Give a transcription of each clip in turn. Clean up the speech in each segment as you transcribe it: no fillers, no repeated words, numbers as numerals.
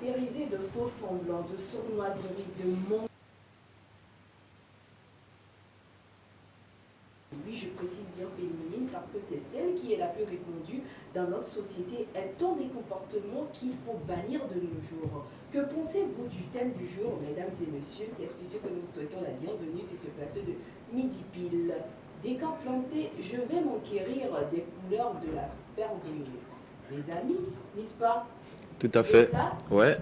caractérisée de faux semblants, de sournoiserie, de mensonges. Oui, je précise bien féminine parce que c'est celle qui est la plus répandue dans notre société. Est-on des comportements qu'il faut bannir de nos jours? Que pensez-vous du thème du jour, mesdames et messieurs? C'est sur ce que nous vous souhaitons la bienvenue sur ce plateau de Midi Pile. Décor planté, je vais m'enquérir des couleurs de la paire de mes amis, n'est-ce pas? Tout à fait. Ouais.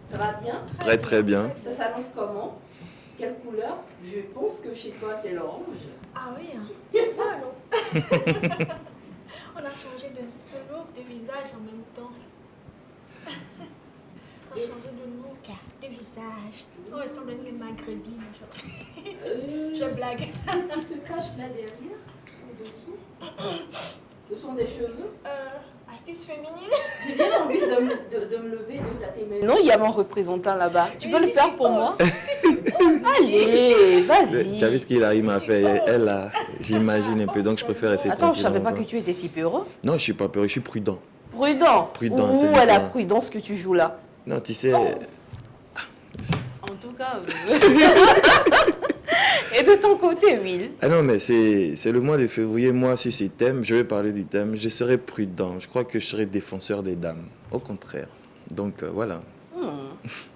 Ça va bien? Très bien. Ça s'annonce comment? Quelle couleur? Je pense que chez toi c'est l'orange. Ah oui, hein. Ah non. On a changé de look, de visage en même temps. On a changé de look, de visage. On ressemble à une maghrébine aujourd'hui. Je blague. Qu'est-ce qui se cache là derrière, au-dessous? Ce sont des cheveux? Astuce féminine. J'ai bien envie de me lever et de tâter mes... Non, il y a mon représentant là-bas. Tu peux le faire pour moi? Si tu oses. Allez, vas-y. Tu as vu ce qu'il m'a fait? Elle, là, j'imagine un peu, donc je préfère rester Attends, je tranquille. savais pas que tu étais si peureux. Non, je suis pas peureux, je suis prudent. Prudent. Prudent, Où c'est est la différent. prudence que tu joues là? Non, tu sais... En tout cas... Et de ton côté, Will? Ah non, mais c'est le mois de février, moi, sur ces thèmes, je vais parler du thème, je serai prudent. Je crois que je serai défenseur des dames. Au contraire. Donc, voilà.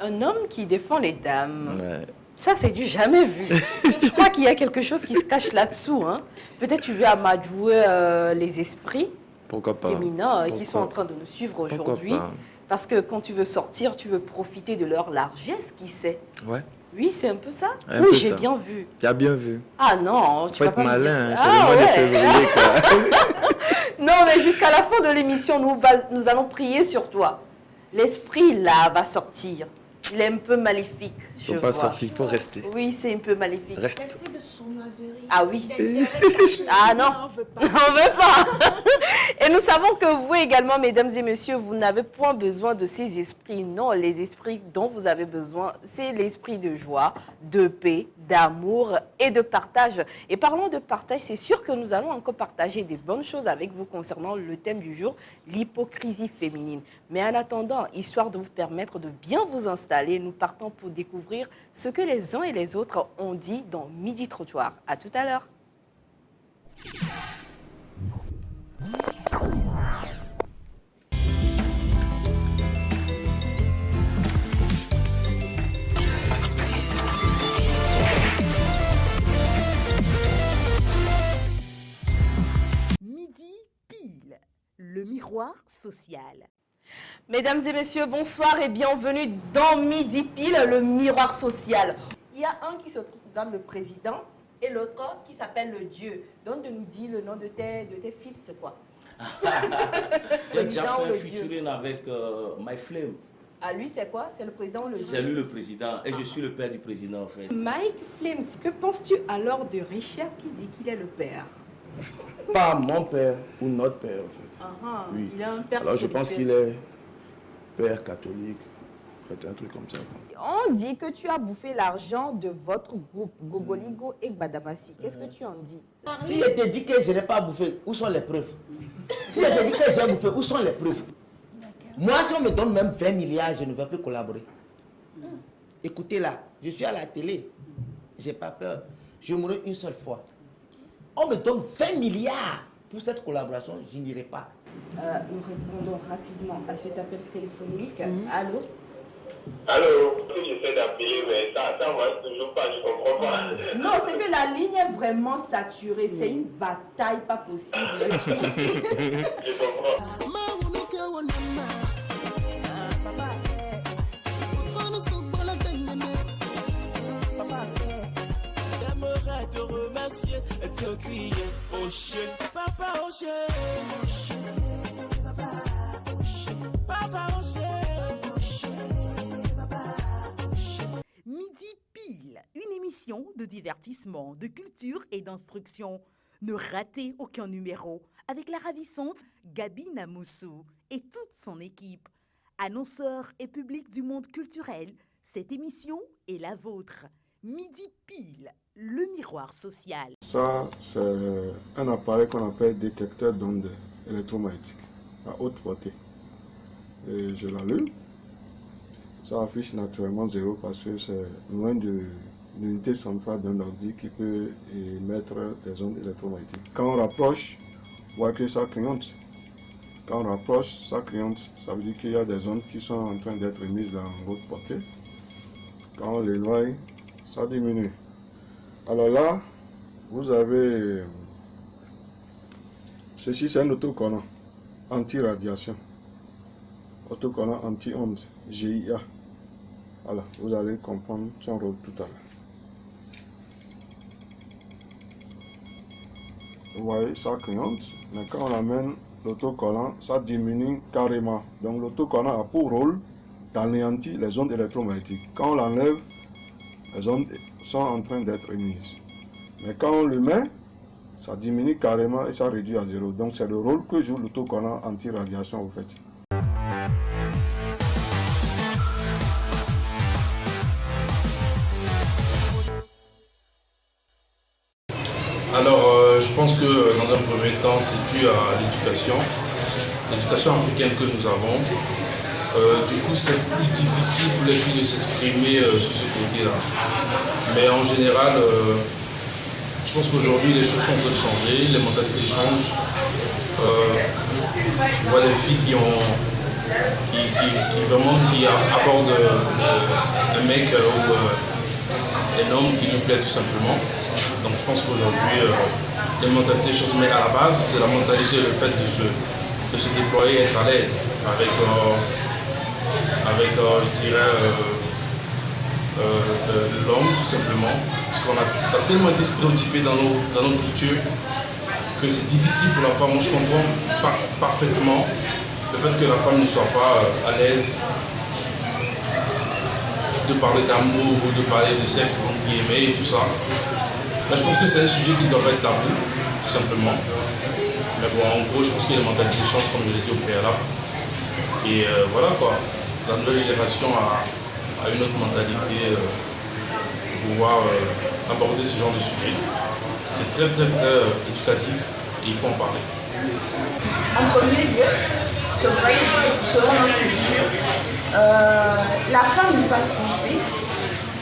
Un homme qui défend les dames. Ouais. Ça, c'est du jamais vu. Je crois qu'il y a quelque chose qui se cache là-dessous. Hein. Peut-être tu veux amadouer les esprits Pourquoi pas? féminins qui sont en train de nous suivre aujourd'hui. Parce que quand tu veux sortir, tu veux profiter de leur largesse, qui sait? Ouais. Oui, c'est un peu ça. Un Oui, peu j'ai ça. bien vu. Tu as bien vu. Ah non, tu Faut vas être pas me dire malin, hein, ça. c'est le mois de février, quoi. Non, mais jusqu'à la fin de l'émission, nous allons prier sur toi. L'esprit, là, va sortir. Il est un peu maléfique, je Faut pas vois. sortir, faut rester. Oui, c'est un peu maléfique. Reste. L'esprit de sournoiserie. Ah oui. Ah non. On veut pas. On veut pas. Et nous savons que vous également, mesdames et messieurs, vous n'avez point besoin de ces esprits. Non, les esprits dont vous avez besoin, c'est l'esprit de joie, de paix, d'amour et de partage. Et parlons de partage, c'est sûr que nous allons encore partager des bonnes choses avec vous concernant le thème du jour, l'hypocrisie féminine. Mais en attendant, histoire de vous permettre de bien vous installer, nous partons pour découvrir ce que les uns et les autres ont dit dans Midi Trottoir. À tout à l'heure. Midi Pile, le miroir social. Mesdames et messieurs, bonsoir et bienvenue dans Midi Pile, le miroir social. Il y a un qui se nomme le président et l'autre qui s'appelle le Dieu. Donc de nous dire le nom de tes fils, c'est quoi? J'ai déjà Président fait ou un le Dieu? featuring avec My Flame. Ah, lui, c'est quoi? C'est le président ou le Dieu? C'est lui le président et je suis le père du président en fait. Mike Flames, que penses-tu alors de Richard qui dit qu'il est le père? Pas mon père ou notre père en fait. Ah, Oui. Il a un père Alors je pense spirituel. qu'il est père catholique, prêtre, un truc comme ça. quoi. On dit que tu as bouffé l'argent de votre groupe, Gogoligo et Gbadabassi. Qu'est-ce que tu en dis? Si je te dis que je n'ai pas bouffé, où sont les preuves? Si je te dis que j'ai bouffé, où sont les preuves? Moi, si on me donne même 20 milliards, je ne vais plus collaborer. Écoutez là, je suis à la télé. Je n'ai pas peur. Je mourrai une seule fois. On me donne 20 milliards pour cette collaboration, je n'irai pas. Nous répondons rapidement à cet appel téléphonique. Allô? Allô, j'essaie d'appeler, mais ça ne marche toujours pas, je ne comprends pas. Non, c'est que la ligne est vraiment saturée. C'est une bataille pas possible. Je comprends. J'aimerais te remercier et te crier au chien, papa au chien, papa au chien. Midi Pile, une émission de divertissement, de culture et d'instruction. Ne ratez aucun numéro avec la ravissante Gabi Namoussou et toute son équipe. Annonceurs et public du monde culturel, cette émission est la vôtre. Midi Pile, le miroir social. Ça, c'est un appareil qu'on appelle détecteur d'ondes électromagnétiques à haute portée. Et je l'allume ça affiche naturellement 0 parce que c'est loin de l'unité centrale d'un ordi qui peut émettre des ondes électromagnétiques. Quand on rapproche, on voit que ça clignote. Quand on rapproche, ça clignote. Ça veut dire qu'il y a des ondes qui sont en train d'être mises dans votre portée. Quand on l'éloigne, ça diminue. Alors là, vous avez... Ceci, c'est un autocollant anti-radiation. Autocollant anti-onde, GIA. Voilà, vous allez comprendre son rôle tout à l'heure. Vous voyez, ça clignote, mais quand on amène l'autocollant, ça diminue carrément. Donc l'autocollant a pour rôle d'anéantir les ondes électromagnétiques. Quand on l'enlève, les ondes sont en train d'être émises. Mais quand on le met, ça diminue carrément et ça réduit à 0. Donc c'est le rôle que joue l'autocollant anti-radiation au fait. Alors, je pense que dans un premier temps, c'est dû à l'éducation africaine que nous avons. Du coup, c'est plus difficile pour les filles de s'exprimer sur ce côté-là. Mais en général, je pense qu'aujourd'hui, les choses sont en train de changer, les mentalités changent. Je vois des filles qui abordent un mec ou un homme qui nous plaît tout simplement. Donc je pense qu'aujourd'hui, les mentalités changent, mais à la base, c'est la mentalité, le fait de se déployer, être à l'aise avec je dirais, l'homme tout simplement. Parce qu'on ça a tellement été stéréotypé dans nos cultures que c'est difficile pour la femme. Moi je comprends parfaitement le fait que la femme ne soit pas à l'aise de parler d'amour ou de parler de sexe entre guillemets et tout ça. Là, je pense que c'est un sujet qui doit être tabou, tout simplement. Mais bon, en gros, je pense que les mentalités changent, comme je l'ai dit au préalable. Et voilà quoi, la nouvelle génération a une autre mentalité pour pouvoir aborder ce genre de sujet. C'est très éducatif et il faut en parler. En premier lieu, je voudrais dire, selon notre culture, la femme n'est pas censée,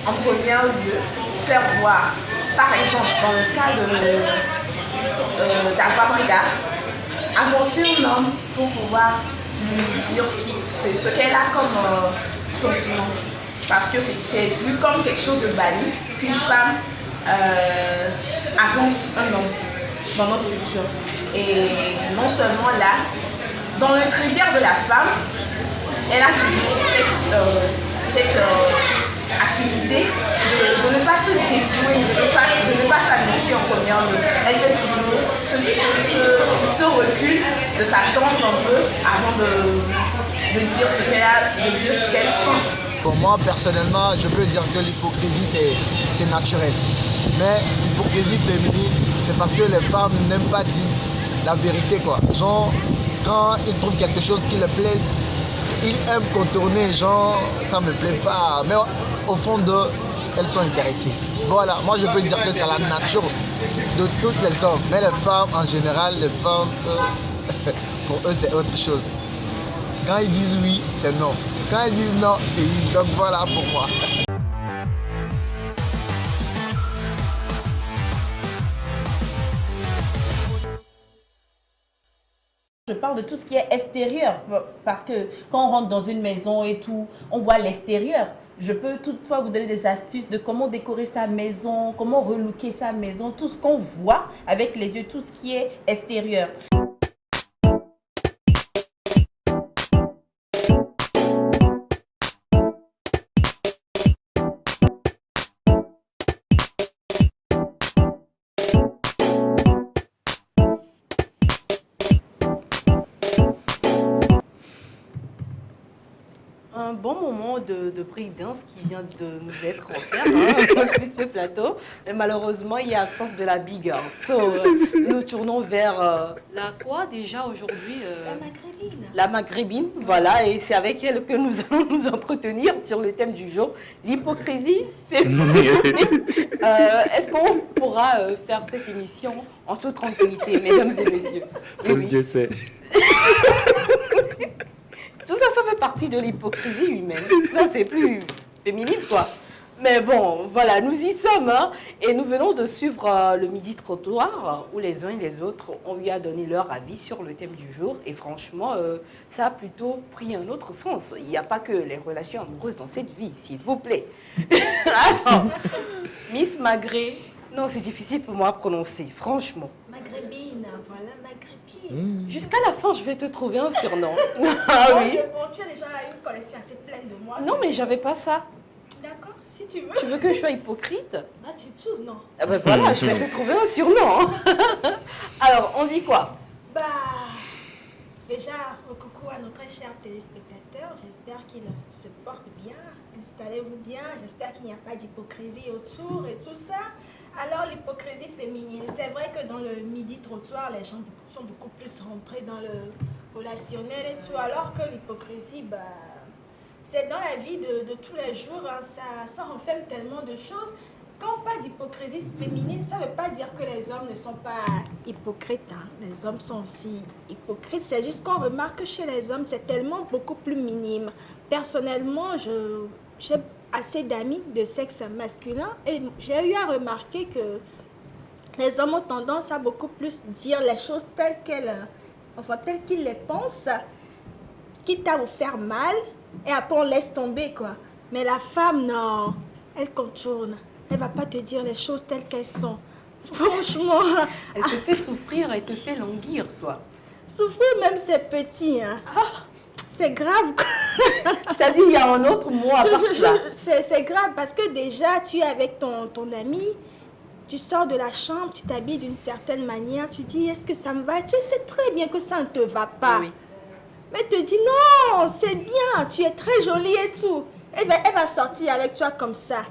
en premier lieu, faire voir. Par exemple, dans le cas d'avoir un gars, avancer un homme pour pouvoir lui dire ce qu'elle a comme sentiment. Parce que c'est vu comme quelque chose de banni qu'une femme avance un homme dans notre culture. Et non seulement là, dans l'intérieur de la femme, elle a toujours cette affinité de ne pas se dévouer, de ne pas s'annoncer en première lieu. Elle fait toujours ce recul, de s'attendre un peu avant de dire ce qu'elle a, de dire ce qu'elle sent. Pour moi, personnellement, je peux dire que l'hypocrisie, c'est naturel. Mais l'hypocrisie féminine, c'est parce que les femmes n'aiment pas dire la vérité, quoi. Genre, quand ils trouvent quelque chose qui leur plaise, ils aiment contourner, genre, ça me plaît pas. Mais au fond d'eux, elles sont intéressées. Voilà, moi je peux dire que c'est la nature de toutes les hommes. Mais les femmes, en général, les femmes, pour eux, c'est autre chose. Quand ils disent oui, c'est non. Quand ils disent non, c'est oui. Donc voilà pour moi. Je parle de tout ce qui est extérieur, parce que quand on rentre dans une maison et tout, on voit l'extérieur. Je peux toutefois vous donner des astuces de comment décorer sa maison, comment relooker sa maison, tout ce qu'on voit avec les yeux, tout ce qui est extérieur. Un bon moment de breakdance qui vient de nous être offert sur ce plateau. Mais malheureusement, il y a absence de la big. Nous tournons vers la quoi déjà aujourd'hui La maghrébine. La maghrébine, voilà. Et c'est avec elle que nous allons nous entretenir sur le thème du jour, l'hypocrisie féminine. Est-ce qu'on pourra faire cette émission en toute tranquillité, mesdames et messieurs? Seul Dieu sait. Tout ça, ça fait partie de l'hypocrisie humaine. Ça, c'est plus féminine, quoi. Mais bon, voilà, nous y sommes. Hein, et nous venons de suivre le Midi Trottoir où les uns et les autres, on lui a donné leur avis sur le thème du jour. Et franchement, ça a plutôt pris un autre sens. Il n'y a pas que les relations amoureuses dans cette vie, s'il vous plaît. Alors, Miss Magré, non, c'est difficile pour moi à prononcer, franchement. Maghrébine, voilà, maghrébine. Jusqu'à la fin, je vais te trouver un surnom. Ah Bon, oui. c'est bon, tu as déjà une collection assez pleine de moi. Non, mais j'avais pas ça. D'accord, si tu veux. Tu veux que je sois hypocrite? Pas du tout, non. Ah ben voilà, je vais te trouver un surnom. Alors, on dit quoi? Bah, déjà, coucou à notre cher téléspectateur. J'espère qu'il se porte bien. Installez-vous bien. J'espère qu'il n'y a pas d'hypocrisie autour et tout ça. Alors, l'hypocrisie féminine. C'est vrai que dans le Midi Trottoir, les gens sont beaucoup plus rentrés dans le relationnel et tout. Alors que l'hypocrisie, bah, c'est dans la vie de tous les jours. Hein, ça renferme tellement de choses. Quand on parle d'hypocrisie féminine, ça ne veut pas dire que les hommes ne sont pas hypocrites. Hein. Les hommes sont aussi hypocrites. C'est juste qu'on remarque que chez les hommes, c'est tellement beaucoup plus minime. Personnellement, j'ai assez d'amis de sexe masculin et j'ai eu à remarquer que les hommes ont tendance à beaucoup plus dire les choses telles qu'ils les pensent, quitte à vous faire mal, et après on laisse tomber, quoi. Mais la femme, non, elle contourne. Elle ne va pas te dire les choses telles qu'elles sont. Franchement. Elle te fait souffrir, elle te fait languir, toi. Souffrir même, c'est petit. Hein. C'est grave. Ça dit, il y a un autre mot à part cela. C'est grave parce que déjà, tu es avec ton ami, tu sors de la chambre, tu t'habilles d'une certaine manière, tu dis, est-ce que ça me va? Tu sais très bien que ça ne te va pas. Oui. Mais elle te dit, non, c'est bien, tu es très jolie et tout. Et bien, elle va sortir avec toi comme ça.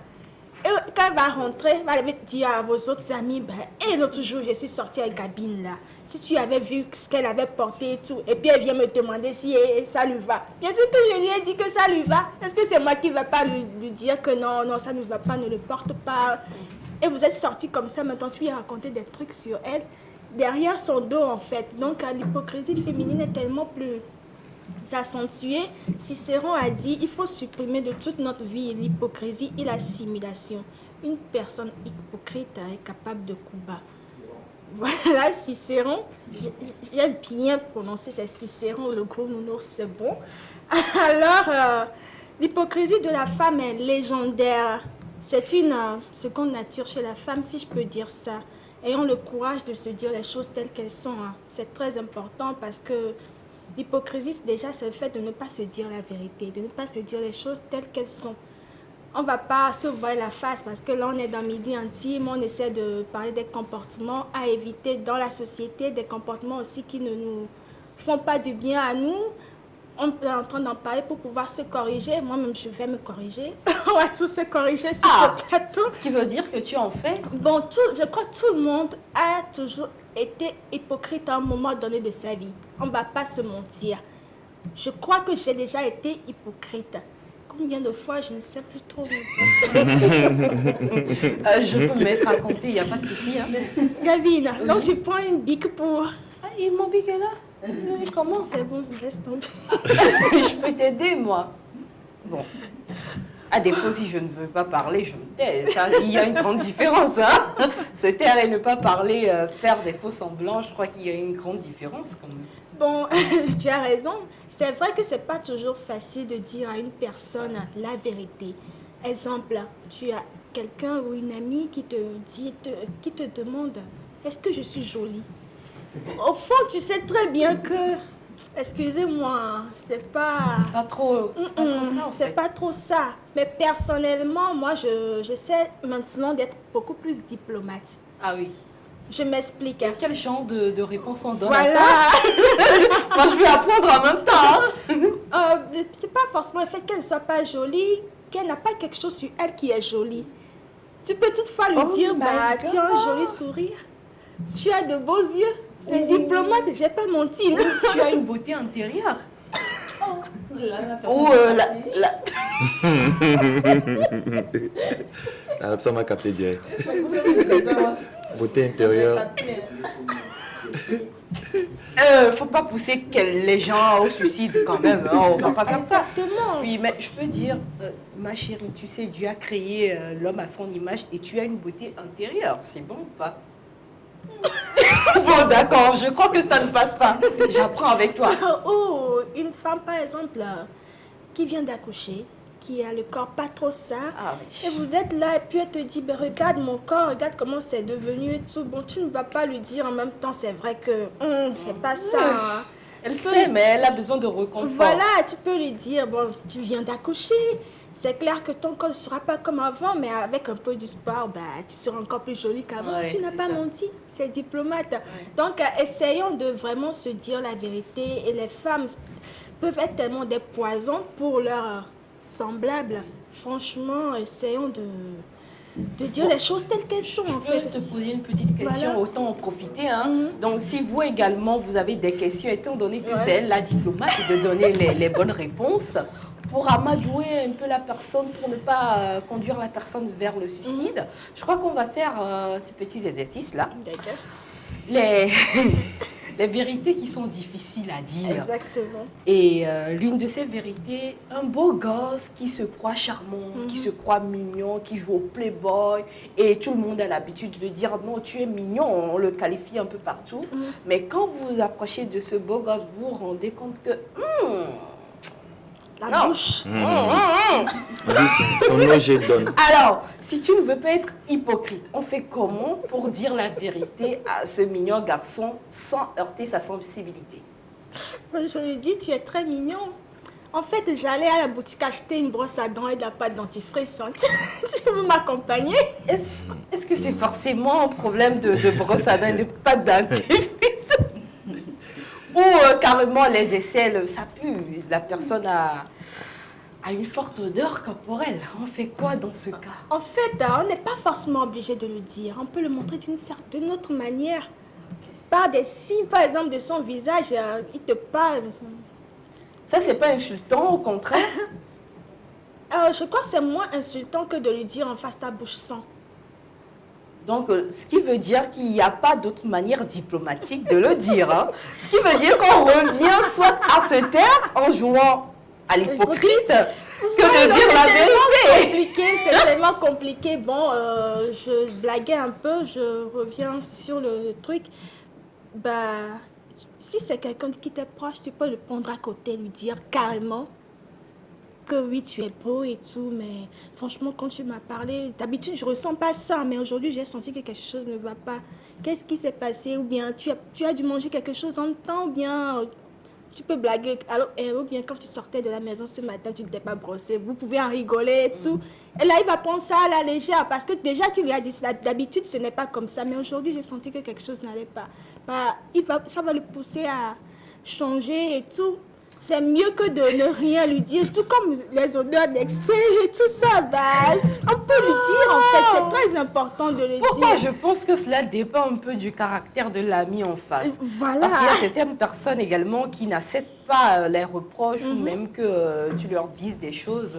Et quand elle va rentrer, elle va dire à vos autres amis, et l'autre jour, je suis sortie avec Gabine là. Si tu avais vu ce qu'elle avait porté et tout, et puis elle vient me demander si ça lui va. Bien sûr que je lui ai dit que ça lui va. Est-ce que c'est moi qui ne vais pas lui dire que non, ça ne va pas, ne le porte pas. Et vous êtes sortis comme ça, maintenant tu lui as raconté des trucs sur elle, derrière son dos en fait. Donc l'hypocrisie féminine est tellement plus accentuée. Cicéron a dit, il faut supprimer de toute notre vie l'hypocrisie et la simulation. Une personne hypocrite est capable de coups bas. Voilà, Cicéron. J'ai bien prononcé, c'est Cicéron, le gros nounours, c'est bon. Alors, l'hypocrisie de la femme est légendaire. C'est une seconde nature chez la femme, si je peux dire ça. Ayons le courage de se dire les choses telles qu'elles sont. Hein. C'est très important parce que l'hypocrisie, déjà, c'est le fait de ne pas se dire la vérité, de ne pas se dire les choses telles qu'elles sont. On ne va pas se voir la face parce que là, on est dans Midi Intime, on essaie de parler des comportements à éviter dans la société, des comportements aussi qui ne nous font pas du bien à nous. On est en train d'en parler pour pouvoir se corriger. Moi-même, je vais me corriger. On va tous se corriger sur ce plateau. Ce qui veut dire que tu en fais? Bon, je crois que tout le monde a toujours été hypocrite à un moment donné de sa vie. On ne va pas se mentir. Je crois que j'ai déjà été hypocrite. Combien de fois, je ne sais plus trop. Je peux me mettre à compter, il n'y a pas de souci. Hein. Gabine, oui. Donc tu prends une bique pour... Ah, et mon bic est là. Comment? C'est bon, laisse tomber. Je peux t'aider, moi. Bon. À défaut, si je ne veux pas parler, je me tais. Ça, il y a une grande différence. Hein. Se taire et ne pas parler, faire des faux semblants, je crois qu'il y a une grande différence quand même. Bon, tu as raison. C'est vrai que c'est pas toujours facile de dire à une personne la vérité. Exemple, tu as quelqu'un ou une amie qui te dit, qui te demande, est-ce que je suis jolie? Au fond, tu sais très bien que, excusez-moi, c'est pas trop ça. En fait. C'est pas trop ça. Mais personnellement, moi, j'essaie maintenant d'être beaucoup plus diplomate. Ah oui. Je m'explique. Quel genre de réponse on donne voilà. à ça? Moi, je vais apprendre en même temps. Hein. C'est pas forcément le fait qu'elle ne soit pas jolie, qu'elle n'a pas quelque chose sur elle qui est joli. Tu peux toutefois lui dire, tu as un joli sourire, tu as de beaux yeux. C'est diplomate, j'ai pas menti. Tu as une beauté intérieure. Ça m'a capté direct. Beauté intérieure. Faut pas pousser les gens au suicide quand même. Hein, on va pas faire ça. Exactement. Oui, mais je peux dire, ma chérie, tu sais, Dieu a créé l'homme à son image et tu as une beauté intérieure. C'est bon ou pas? Bon, d'accord, je crois que ça ne passe pas. J'apprends avec toi. Oh, une femme, par exemple, qui vient d'accoucher, qui a le corps pas trop sain, et vous êtes là, et puis elle te dit, ben, regarde mon corps, regarde comment c'est devenu et tout. Bon, tu ne vas pas lui dire en même temps, c'est vrai que c'est pas ça. Hein. Elle sait, mais elle a besoin de reconfort. Voilà, tu peux lui dire, bon, tu viens d'accoucher. C'est clair que ton corps ne sera pas comme avant, mais avec un peu du sport, bah, tu seras encore plus jolie qu'avant. Ouais, tu n'as pas menti, c'est diplomate. Donc, essayons de vraiment se dire la vérité. Et les femmes peuvent être tellement des poisons pour leurs semblables. Franchement, essayons de dire les choses telles qu'elles sont, en fait. Je peux te poser une petite question, Voilà. autant en profiter. Hein. Donc, si vous également, vous avez des questions, étant donné que c'est elle la diplomate, de donner les bonnes réponses, pour amadouer un peu la personne, pour ne pas conduire la personne vers le suicide, je crois qu'on va faire ces petits exercices-là. D'accord. Les vérités qui sont difficiles à dire. Exactement. Et l'une de ces vérités, un beau gosse qui se croit charmant, qui se croit mignon, qui joue au playboy, et tout le monde a l'habitude de dire non, tu es mignon, on le qualifie un peu partout. Mais quand vous vous approchez de ce beau gosse, vous vous rendez compte que la bouche. On dit son OG donne. Alors, si tu ne veux pas être hypocrite, on fait comment pour dire la vérité à ce mignon garçon sans heurter sa sensibilité? Je lui ai dit, tu es très mignon. En fait, j'allais à la boutique acheter une brosse à dents et de la pâte dentifrice. Tu veux m'accompagner? Est-ce que c'est forcément un problème de brosse à dents et de pâte dentifrice? Ou carrément les aisselles, ça pue. La personne a une forte odeur corporelle. On fait quoi dans ce cas? En fait, on n'est pas forcément obligé de le dire. On peut le montrer d'une autre manière. Par des signes, par exemple, de son visage, il te parle. Ça, c'est pas insultant, au contraire? Je crois que c'est moins insultant que de lui dire en face ta bouche sans. Donc, ce qui veut dire qu'il n'y a pas d'autre manière diplomatique de le dire. Hein. Ce qui veut dire qu'on revient soit à se taire en jouant à l'hypocrite que de dire la vérité. C'est tellement compliqué. Bon, je blaguais un peu, je reviens sur le truc. Bah, si c'est quelqu'un qui t'est proche, tu peux le prendre à côté, lui dire carrément que oui, tu es beau et tout, mais franchement, quand tu m'as parlé, d'habitude, je ressens pas ça, mais aujourd'hui, j'ai senti que quelque chose ne va pas. Qu'est-ce qui s'est passé? Ou bien, tu as dû manger quelque chose en temps, ou bien, tu peux blaguer. Alors, ou bien, quand tu sortais de la maison ce matin, tu ne t'es pas brossé, vous pouvez en rigoler et tout. Et là, il va prendre ça à la légère, parce que déjà, tu lui as dit, d'habitude, ce n'est pas comme ça, mais aujourd'hui, j'ai senti que quelque chose n'allait pas. Bah, ça va le pousser à changer et tout. C'est mieux que de ne rien lui dire, tout comme les odeurs d'excès et tout ça. Bah, on peut lui dire, en fait, c'est très important de le dire. Pourquoi je pense que cela dépend un peu du caractère de l'ami en face. Voilà. Parce qu'il y a certaines personnes également qui n'acceptent pas les reproches ou même que tu leur dises des choses,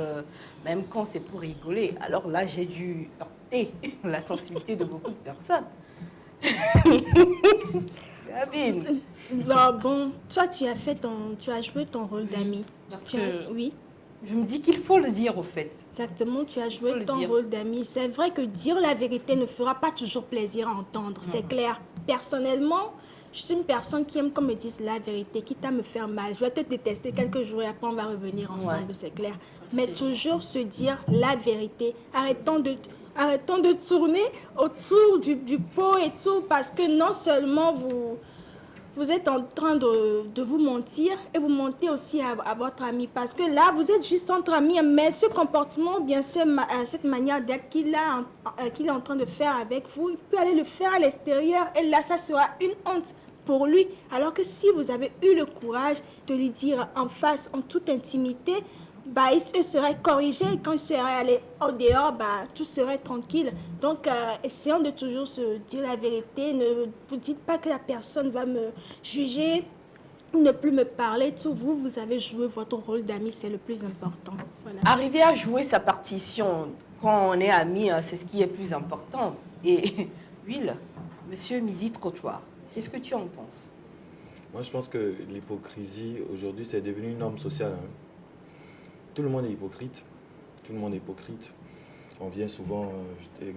même quand c'est pour rigoler. Alors là, j'ai dû heurter la sensibilité de beaucoup de personnes. Gabine. Bon, toi, tu as joué ton rôle d'ami. Oui. Je me dis qu'il faut le dire, au fait. Exactement, tu as joué ton rôle d'ami. C'est vrai que dire la vérité ne fera pas toujours plaisir à entendre, c'est clair. Personnellement, je suis une personne qui aime qu'on me dise la vérité, quitte à me faire mal. Je vais te détester quelques jours et après on va revenir ensemble, c'est clair. Mais toujours se dire la vérité. Arrêtons de tourner autour du pot et tout, parce que non seulement vous êtes en train de vous mentir, et vous mentez aussi à votre ami, parce que là, vous êtes juste entre amis, mais ce comportement, bien cette manière d'être qu'il est en train de faire avec vous, il peut aller le faire à l'extérieur, et là, ça sera une honte pour lui. Alors que si vous avez eu le courage de lui dire en face, en toute intimité, bah, il serait corrigé. Quand il serait allé au dehors, bah, tout serait tranquille. Donc, essayons de toujours se dire la vérité. Ne vous dites pas que la personne va me juger, ne plus me parler. Tout vous avez joué votre rôle d'ami, c'est le plus important. Voilà. Arriver à jouer sa partition quand on est amis, c'est ce qui est plus important. Et, Will, monsieur Midi Trottoir, qu'est-ce que tu en penses? Moi, je pense que l'hypocrisie, aujourd'hui, c'est devenu une norme sociale. Hein. Tout le monde est hypocrite. Tout le monde est hypocrite. On vient souvent,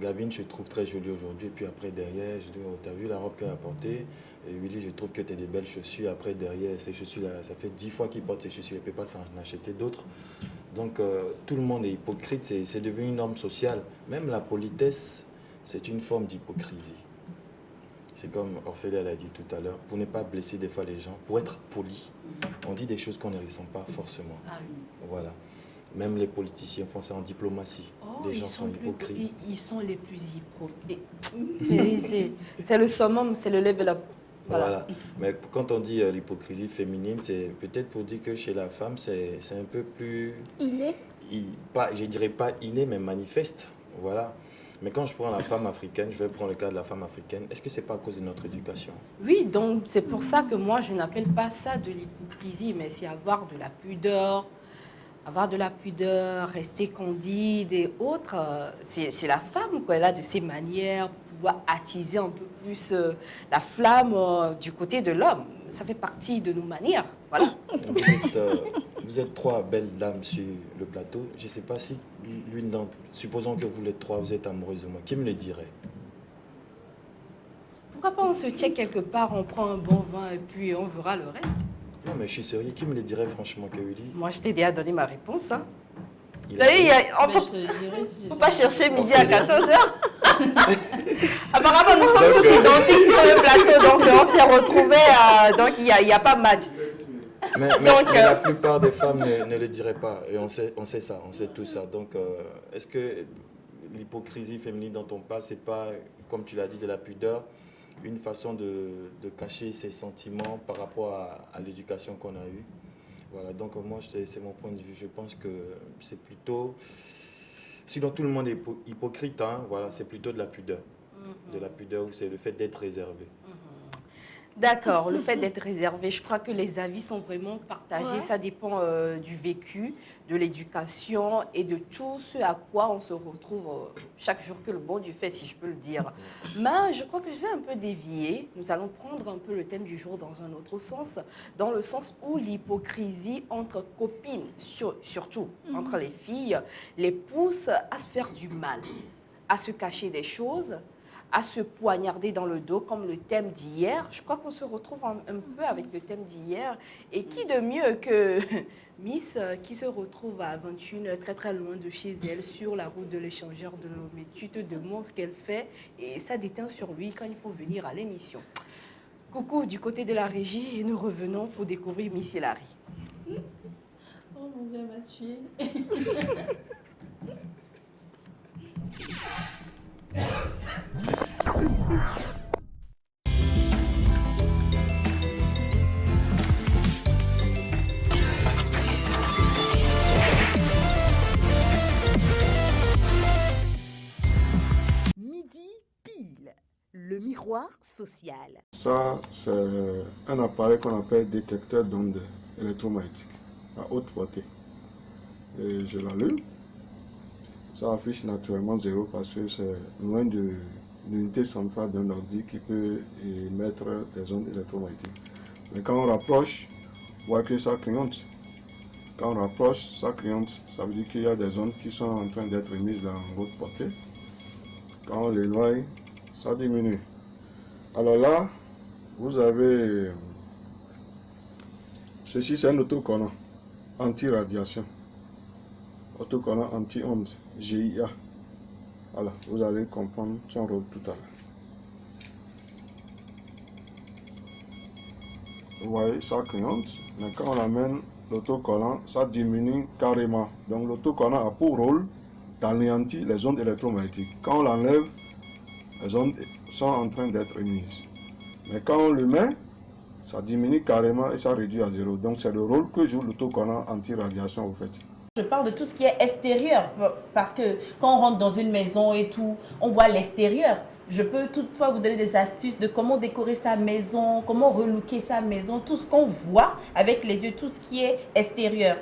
Gabine, je te trouve très jolie aujourd'hui, et puis après, derrière, je dis, oh, t'as vu la robe qu'elle a portée? Et Willy, je trouve que tu as des belles chaussures. Après, derrière, ces chaussures-là, ça fait 10 fois qu'il porte ces chaussures, il ne peut pas s'en acheter d'autres. Donc, tout le monde est hypocrite, c'est devenu une norme sociale. Même la politesse, c'est une forme d'hypocrisie. C'est comme Ophélie l'a dit tout à l'heure, pour ne pas blesser des fois les gens, pour être poli, on dit des choses qu'on ne ressent pas forcément. Ah oui. Voilà. Même les politiciens font ça en diplomatie. Les gens sont hypocrites. Ils sont les plus hypocrites. C'est le summum, c'est le level up. Voilà. Mais quand on dit l'hypocrisie féminine, c'est peut-être pour dire que chez la femme, c'est un peu plus... Inné. Je dirais pas inné, mais manifeste. Voilà. Mais quand je prends la femme africaine, je vais prendre le cas de la femme africaine, est-ce que ce n'est pas à cause de notre éducation? Oui, donc c'est pour ça que moi, je n'appelle pas ça de l'hypocrisie, mais c'est avoir de la pudeur. Avoir de la pudeur, rester candide et autres, c'est la femme, quoi. Elle a de ses manières, pouvoir attiser un peu plus la flamme du côté de l'homme. Ça fait partie de nos manières, voilà. Vous êtes trois belles dames sur le plateau. Je ne sais pas si l'une d'entre... Supposons que vous les trois, vous êtes amoureuses de moi. Qui me le dirait? Pourquoi pas on se check quelque part, on prend un bon vin et puis on verra le reste? Non, mais je suis sérieux. Qui me le dirait franchement, Kewili? Moi, je t'ai déjà donné ma réponse. Hein. Il on ne faut pas chercher midi à 14h. Apparemment, nous sommes tous identiques sur le plateau, donc on s'est retrouvés, donc il n'y a pas de match. Mais la plupart des femmes ne le diraient pas, et on sait ça, on sait tout ça. Donc, est-ce que l'hypocrisie féminine dont on parle, c'est pas, comme tu l'as dit, de la pudeur, une façon de cacher ses sentiments par rapport à l'éducation qu'on a eue? Voilà, donc moi, c'est mon point de vue. Je pense que c'est plutôt... Sinon, tout le monde est hypocrite, hein, voilà, c'est plutôt de la pudeur. De la pudeur, c'est le fait d'être réservé. D'accord, le fait d'être réservé, je crois que les avis sont vraiment partagés. Ouais. Ça dépend du vécu, de l'éducation et de tout ce à quoi on se retrouve chaque jour que le bon Dieu fait, si je peux le dire. Mais je crois que je vais un peu dévier. Nous allons prendre un peu le thème du jour dans un autre sens, dans le sens où l'hypocrisie entre copines, surtout entre les filles, les pousse à se faire du mal, à se cacher des choses, à se poignarder dans le dos, comme le thème d'hier. Je crois qu'on se retrouve un peu avec le thème d'hier. Et qui de mieux que Miss qui se retrouve à 21, très très loin de chez elle, sur la route de l'échangeur de l'eau. Mais tu te demandes ce qu'elle fait et ça déteint sur lui quand il faut venir à l'émission. Coucou du côté de la régie et nous revenons pour découvrir Miss Hilary. Oh mon Dieu, elle m'a tué. Midi pile, le miroir social. Ça, c'est un appareil qu'on appelle détecteur d'ondes électromagnétiques à haute portée. Et je l'allume. Ça affiche naturellement 0 parce que c'est loin de l'unité centrale d'un ordi qui peut émettre des ondes électromagnétiques. Mais quand on rapproche, on voit que ça clignote. Quand on rapproche, ça clignote. Ça veut dire qu'il y a des ondes qui sont en train d'être émises dans votre portée. Quand on l'éloigne, ça diminue. Alors là, vous avez... Ceci, c'est un autocollant anti-radiation. Autocollant anti-ondes, GIA. Voilà, vous allez comprendre son rôle tout à l'heure. Vous voyez, ça clignote, mais quand on amène l'autocollant, ça diminue carrément. Donc l'autocollant a pour rôle d'anéantir les ondes électromagnétiques. Quand on l'enlève, les ondes sont en train d'être émises. Mais quand on le met, ça diminue carrément et ça réduit à 0. Donc c'est le rôle que joue l'autocollant anti-radiation au fait. Je parle de tout ce qui est extérieur, parce que quand on rentre dans une maison et tout, on voit l'extérieur. Je peux toutefois vous donner des astuces de comment décorer sa maison, comment relooker sa maison, tout ce qu'on voit avec les yeux, tout ce qui est extérieur.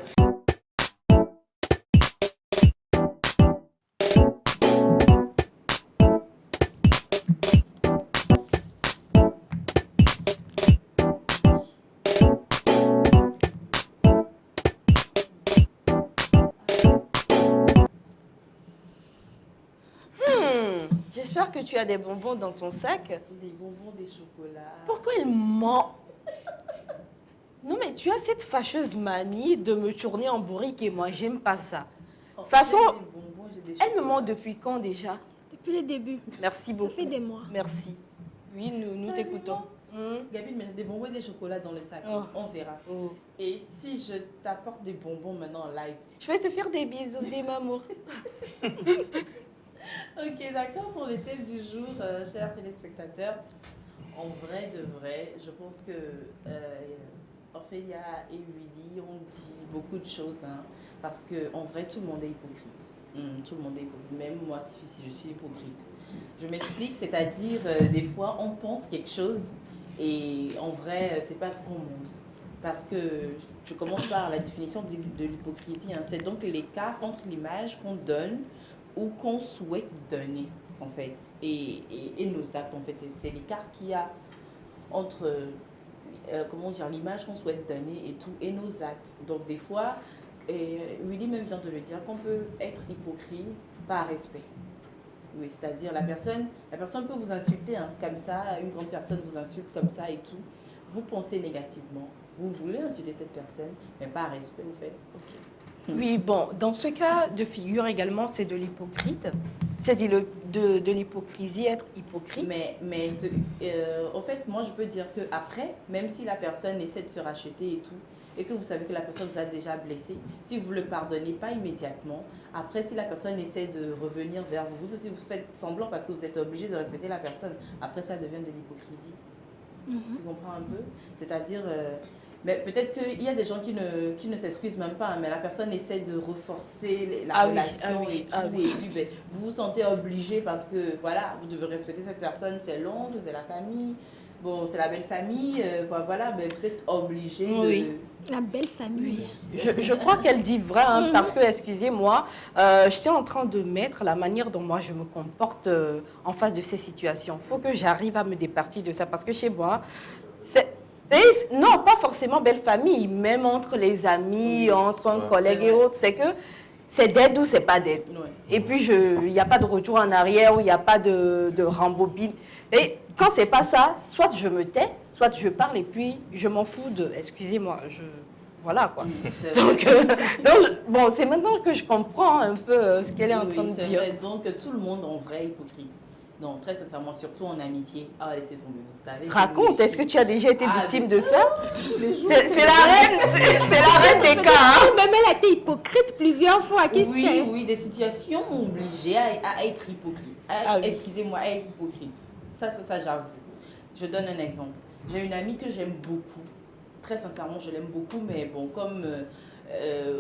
J'espère que tu as des bonbons dans ton sac. Des bonbons, des chocolats. Pourquoi elle ment? Non, mais tu as cette fâcheuse manie de me tourner en bourrique et moi, j'aime pas ça. De toute façon, elle me ment depuis quand déjà? Depuis le début. Merci beaucoup. Ça fait des mois. Merci. Oui, nous t'écoutons. Gabine, mais j'ai des bonbons et des chocolats dans le sac. On verra. Et si je t'apporte des bonbons maintenant en live? Je vais te faire des bisous, des mamours. Ok, d'accord. Pour le thème du jour, chers téléspectateurs, en vrai de vrai, je pense que Ophélia et Willy ont dit beaucoup de choses. Hein, parce qu'en vrai, tout le monde est hypocrite. Tout le monde est hypocrite. Même moi, si je suis hypocrite. Je m'explique, c'est-à-dire, des fois, on pense quelque chose et en vrai, c'est pas ce qu'on montre. Parce que je commence par la définition de l'hypocrisie. Hein. C'est donc l'écart entre l'image qu'on donne ou qu'on souhaite donner, en fait, et nos actes, en fait. C'est l'écart qu'il y a entre, comment dire, l'image qu'on souhaite donner et tout, et nos actes. Donc, des fois, Willy même vient de le dire, qu'on peut être hypocrite par respect. Oui, c'est-à-dire la personne peut vous insulter, hein, comme ça, une grande personne vous insulte comme ça et tout. Vous pensez négativement, vous voulez insulter cette personne, mais par respect, vous faites OK. Oui, bon, dans ce cas de figure également, c'est de l'hypocrite. C'est de l'hypocrisie, être hypocrite. Mais en fait, moi, je peux dire qu'après, même si la personne essaie de se racheter et tout, et que vous savez que la personne vous a déjà blessé, si vous ne le pardonnez pas immédiatement, après, si la personne essaie de revenir vers vous, vous aussi, vous faites semblant parce que vous êtes obligé de respecter la personne, après, ça devient de l'hypocrisie. Tu comprends un peu? C'est-à-dire... mais peut-être qu'il y a des gens qui ne s'excusent même pas, hein, mais la personne essaie de renforcer la relation et tout. Et puis, ben, vous vous sentez obligé parce que, voilà, vous devez respecter cette personne, c'est l'oncle, c'est la famille, bon, c'est la belle famille, voilà, ben, vous êtes obligé de... La belle famille. Je crois qu'elle dit vrai, hein, parce que, excusez-moi, j'étais en train de mettre la manière dont moi je me comporte en face de ces situations. Il faut que j'arrive à me départir de ça, parce que chez moi, non, pas forcément belle famille, même entre les amis, entre un collègue et autres, c'est que c'est d'aide ou c'est pas d'aide. Et puis, il n'y a pas de retour en arrière, ou il n'y a pas de rembobine. Et quand c'est pas ça, soit je me tais, soit je parle et puis je m'en fous de... Excusez-moi, voilà quoi. Donc, bon, c'est maintenant que je comprends un peu ce qu'elle est en train de dire. Vrai. Donc, tout le monde en vrai hypocrite. Non, très sincèrement, surtout en amitié. Ah, laissez tomber, vous savez. Raconte, est-ce que tu as déjà été victime de ça? Tous les jours. C'est la reine des cas. Hein? Même elle a été hypocrite plusieurs fois. Oui, des situations m'ont obligée à être hypocrite. Excusez-moi, à être hypocrite. Ça, j'avoue. Je donne un exemple. J'ai une amie que j'aime beaucoup. Très sincèrement, je l'aime beaucoup, mais bon, comme...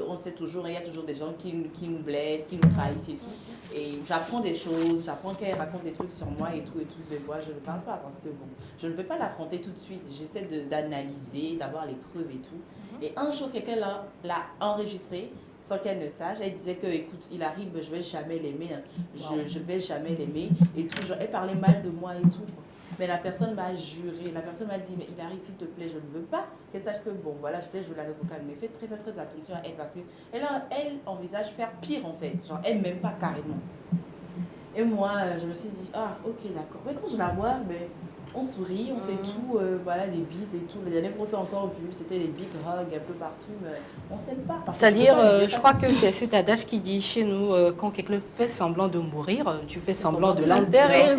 on sait toujours, il y a toujours des gens qui nous blessent, qui nous trahissent et tout. Et j'apprends des choses, j'apprends qu'elle raconte des trucs sur moi et tout. Mais moi, je ne parle pas parce que bon, je ne vais pas l'affronter tout de suite. J'essaie d'analyser, d'avoir les preuves et tout. Et un jour, quelqu'un l'a enregistré sans qu'elle ne sache. Elle disait que, écoute, il arrive, je ne vais jamais l'aimer. Hein. Je ne vais jamais l'aimer. Et tout, elle parlait mal de moi et tout. Mais la personne m'a juré, la personne m'a dit, mais il arrive, s'il te plaît, je ne veux pas qu'elle sache que, bon, voilà, je t'ai joué l'avocat, mais fais très, très attention à elle parce qu'elle envisage faire pire, en fait. Genre, elle m'aime pas carrément. Et moi, je me suis dit, ah, ok, d'accord. Mais quand je la vois, mais on sourit, on fait tout, voilà, des bises et tout. Les derniers qu'on s'est encore vu, c'était des big hugs un peu partout, mais on s'aime pas. C'est-à-dire, je crois que c'est cet adage qui dit chez nous, quand quelqu'un fait semblant de mourir, tu fais semblant de l'enterrer.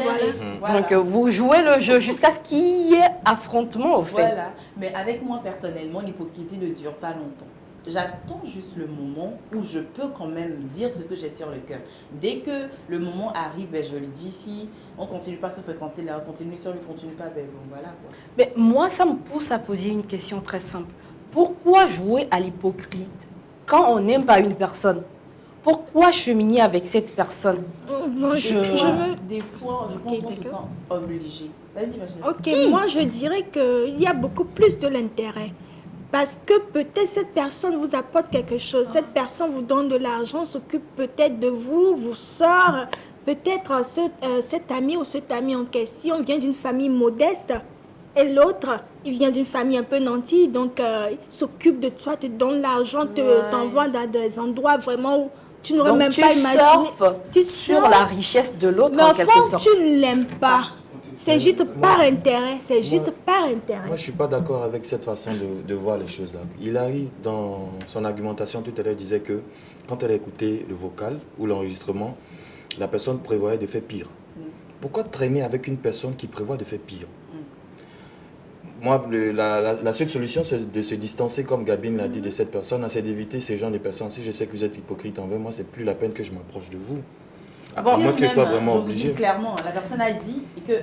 Voilà. Donc, vous jouez le jeu jusqu'à ce qu'il y ait affrontement, au fait. Voilà, mais avec moi, personnellement, l'hypocrisie ne dure pas longtemps. J'attends juste le moment où je peux quand même dire ce que j'ai sur le cœur. Dès que le moment arrive, ben, je le dis. Si on ne continue pas à se fréquenter, là, on continue, si on ne continue pas, ben, bon, voilà. Quoi. Mais moi, ça me pousse à poser une question très simple. Pourquoi jouer à l'hypocrite quand on n'aime pas une personne? Pourquoi cheminer avec cette personne? Des fois, je pense qu'on se sent obligé. Vas-y, ma chérie. Ok, moi, je dirais qu'il y a beaucoup plus de l'intérêt. Parce que peut-être cette personne vous apporte quelque chose. Cette personne vous donne de l'argent, s'occupe peut-être de vous, vous sort. Peut-être cet ami ou cet ami en question vient d'une famille modeste. Et l'autre, il vient d'une famille un peu nantie. Donc, il s'occupe de toi, te donne l'argent, t'envoie dans des endroits vraiment tu n'aurais Donc, même tu pas imaginé. surfes sur la richesse de l'autre Mais en au quelque fond, sorte. tu ne l'aimes pas. C'est juste par intérêt. C'est juste par intérêt. Moi, je ne suis pas d'accord avec cette façon de voir les choses-là. Hilary, dans son argumentation tout à l'heure, disait que quand elle a écouté le vocal ou l'enregistrement, la personne prévoyait de faire pire. Pourquoi traîner avec une personne qui prévoit de faire pire? Moi, la seule solution, c'est de se distancer, comme Gabine l'a dit, de cette personne, c'est d'éviter ces genres de personnes. Si je sais que vous êtes hypocrite envers moi, c'est plus la peine que je m'approche de vous. Bon, moi, que je sois vraiment je obligé. vous dis clairement, la personne a dit que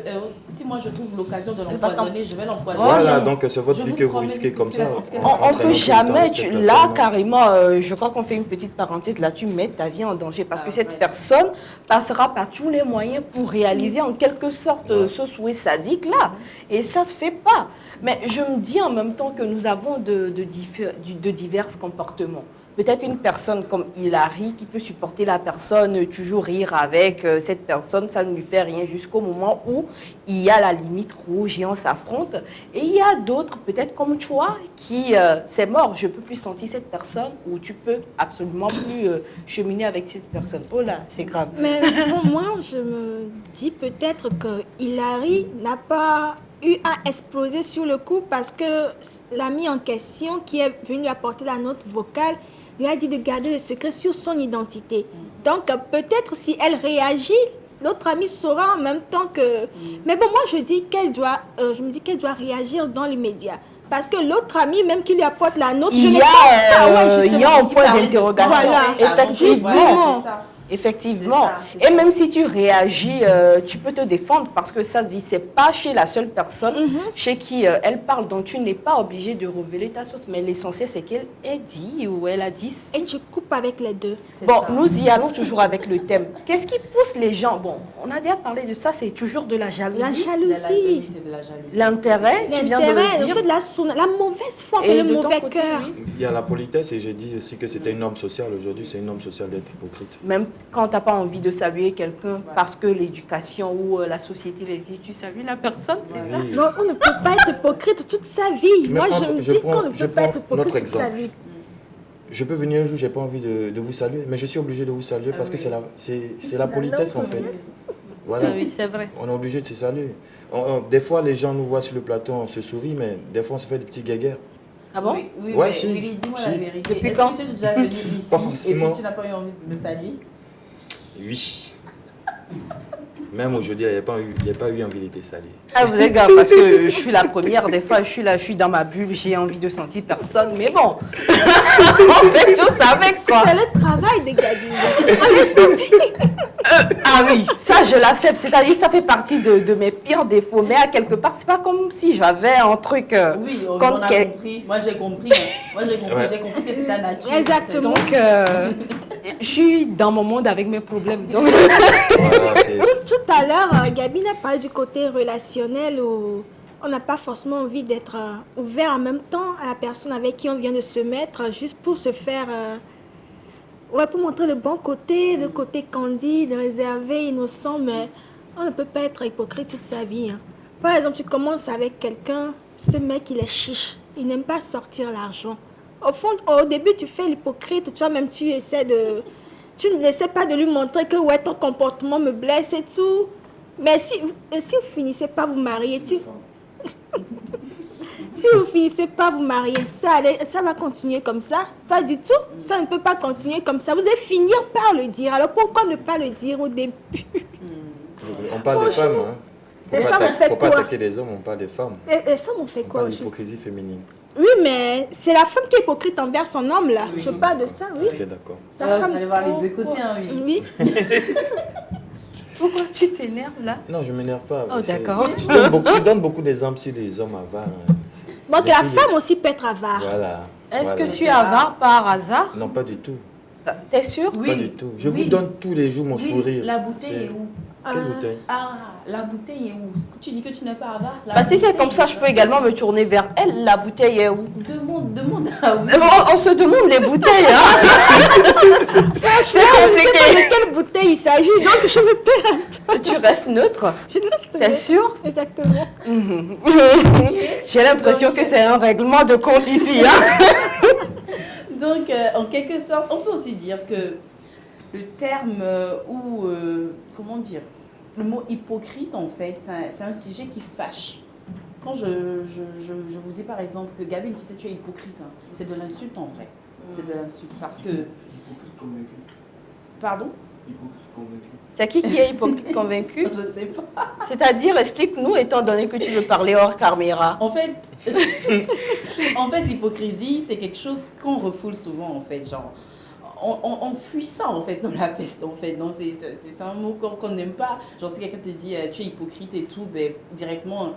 si moi je trouve l'occasion de l'empoisonner, je vais l'empoisonner. Voilà, donc c'est votre vie que vous risquez comme ça. On ne peut jamais, là carrément, je crois qu'on fait une petite parenthèse, là tu mets ta vie en danger parce que cette personne passera par tous les moyens pour réaliser en quelque sorte ce souhait sadique là. Et ça ne se fait pas. Mais je me dis en même temps que nous avons de divers comportements. Peut-être une personne comme Hilary qui peut supporter la personne, toujours rire avec cette personne, ça ne lui fait rien jusqu'au moment où il y a la limite rouge et on s'affronte. Et il y a d'autres, peut-être comme toi, qui c'est mort, je ne peux plus sentir cette personne ou tu peux absolument plus cheminer avec cette personne. Oh là, c'est grave. Mais pour moi, je me dis peut-être que Hilary n'a pas eu à exploser sur le coup parce que l'ami en question qui est venu apporter la note vocale lui a dit de garder le secret sur son identité. Donc, peut-être si elle réagit, l'autre amie saura en même temps que... Mais bon, moi, je me dis qu'elle doit réagir dans les médias. Parce que l'autre amie, même qui lui apporte la note, je ne pense pas. Il y a un point d'interrogation. Voilà, effectivement. Effectivement. Et même si tu réagis, tu peux te défendre parce que ça se dit, c'est pas chez la seule personne chez qui elle parle. Donc, tu n'es pas obligé de révéler ta source. Mais l'essentiel, c'est qu'elle ait dit ou elle a dit. Et tu coupes avec les deux. Bon, nous y allons toujours avec le thème. Qu'est-ce qui pousse les gens? Bon, on a déjà parlé de ça, c'est toujours de la jalousie. La jalousie. L'intérêt, tu viens de le dire. En fait, la mauvaise foi, le mauvais cœur. Il y a la politesse et j'ai dit aussi que c'était une norme sociale. Aujourd'hui, c'est une norme sociale d'être hypocrite. Même quand tu n'as pas envie de saluer quelqu'un parce que l'éducation ou la société les dit, tu salues la personne, c'est ça? Non, on ne peut pas être hypocrite toute sa vie. Moi, je me dis qu'on ne peut pas être hypocrite toute sa vie. Je peux venir un jour, je n'ai pas envie de vous saluer, mais je suis obligé de vous saluer parce que c'est la politesse en fait. Voilà. Oui, c'est vrai. On est obligé de se saluer. Des fois, les gens nous voient sur le plateau, on se sourit, mais des fois, on se fait des petits guéguerres. Ah bon? Oui, ouais, mais si. Willy, dis-moi la vérité. Depuis Est-ce quand? que tu es déjà venu ici et puis tu n'as pas eu envie de me saluer? Oui. Même aujourd'hui, il n'y a pas eu envie d'être salué. Ah, vous êtes grave, parce que je suis la première. Des fois, je suis là, je suis dans ma bulle, j'ai envie de sentir personne. Mais bon, on fait tout ça avec quoi. C'est le travail de Gabi. Ah oui, ça je l'accepte. C'est-à-dire ça fait partie de mes pires défauts. Mais à quelque part, c'est pas comme si j'avais un truc. Oui, on a compris. Moi j'ai compris. J'ai compris que c'est ta nature. Exactement. Donc, je suis dans mon monde avec mes problèmes. Donc... Voilà, tout à l'heure, Gabi n'a parlé du côté relationnel où on n'a pas forcément envie d'être ouvert en même temps à la personne avec qui on vient de se mettre juste pour se faire... pour montrer le bon côté, le côté candide, réservé, innocent, mais on ne peut pas être hypocrite toute sa vie. Hein. Par exemple, tu commences avec quelqu'un, ce mec il est chiche, il n'aime pas sortir l'argent. Au fond, au début tu fais l'hypocrite, toi-même tu essaies de... Tu n'essaies pas de lui montrer que ouais, ton comportement me blesse et tout. Mais si vous finissez pas vous marier, si vous finissez pas vous marier, ça va continuer comme ça? Pas du tout. Ça ne peut pas continuer comme ça. Vous allez finir par le dire. Alors pourquoi ne pas le dire au début? On parle des femmes. Hein. Les femmes ont fait faut quoi? Pas attaquer les hommes, on parle des femmes. Les femmes ont fait quoi? On parle d'hypocrisie féminine. Oui, mais c'est la femme qui est hypocrite envers son homme, là. Oui. Je parle de ça, oui. Ok, d'accord. Vous allez voir les deux côtés, hein, oui. Pourquoi tu t'énerves, là? Non, je ne m'énerve pas. Oh, d'accord. Tu donnes beaucoup d'exemples sur des hommes avares. Donc, la femme aussi peut être avare. Voilà. Est-ce que tu es avare par hasard? Non, pas du tout. T'es sûr? Pas du tout. Je vous donne tous les jours mon sourire. La bouteille est où? Quelle bouteille? Ah, la bouteille est où? Tu dis que tu n'es pas avare. Parce que si c'est comme ça, je peux également me tourner vers elle. La bouteille est où? Demande à oui. On se demande les bouteilles, hein? Je ne sais pas de quelle bouteille il s'agit, donc je me perds un peu. Tu restes neutre? Je ne reste pas. T'es sûr? Exactement. J'ai l'impression que c'est un règlement de compte ici, hein? Donc, en quelque sorte, on peut aussi dire que le terme comment dire, le mot hypocrite, en fait, c'est un sujet qui fâche. Quand je vous dis par exemple que Gabine, tu sais, tu es hypocrite, hein, c'est de l'insulte en vrai. C'est de l'insulte parce que... Hypocrite convaincu. Pardon? Hypocrite convaincu. C'est qui est hypocrite convaincu? Je ne sais pas. C'est-à-dire, explique-nous, étant donné que tu veux parler hors caméra. En fait, l'hypocrisie, c'est quelque chose qu'on refoule souvent, en fait, genre... On fuit ça, en fait, comme la peste, en fait. C'est un mot qu'on n'aime pas. Genre, si quelqu'un te dit tu es hypocrite et tout, ben, directement,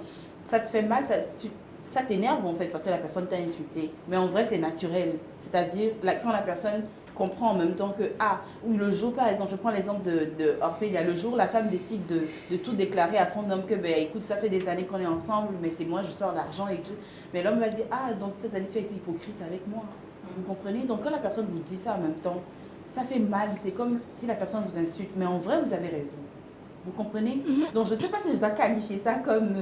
ça te fait mal, ça t'énerve, en fait, parce que la personne t'a insulté. Mais en vrai, c'est naturel. C'est-à-dire, quand la personne comprend en même temps que, ou le jour, par exemple, je prends l'exemple de Orphélia, le jour, la femme décide de tout déclarer à son homme que, ben, écoute, ça fait des années qu'on est ensemble, mais c'est moi, je sors l'argent et tout. Mais l'homme va dire, donc cette année, tu as été hypocrite avec moi. Vous comprenez? Donc, quand la personne vous dit ça en même temps, ça fait mal. C'est comme si la personne vous insulte. Mais en vrai, vous avez raison. Vous comprenez? Donc, je ne sais pas si je dois qualifier ça comme...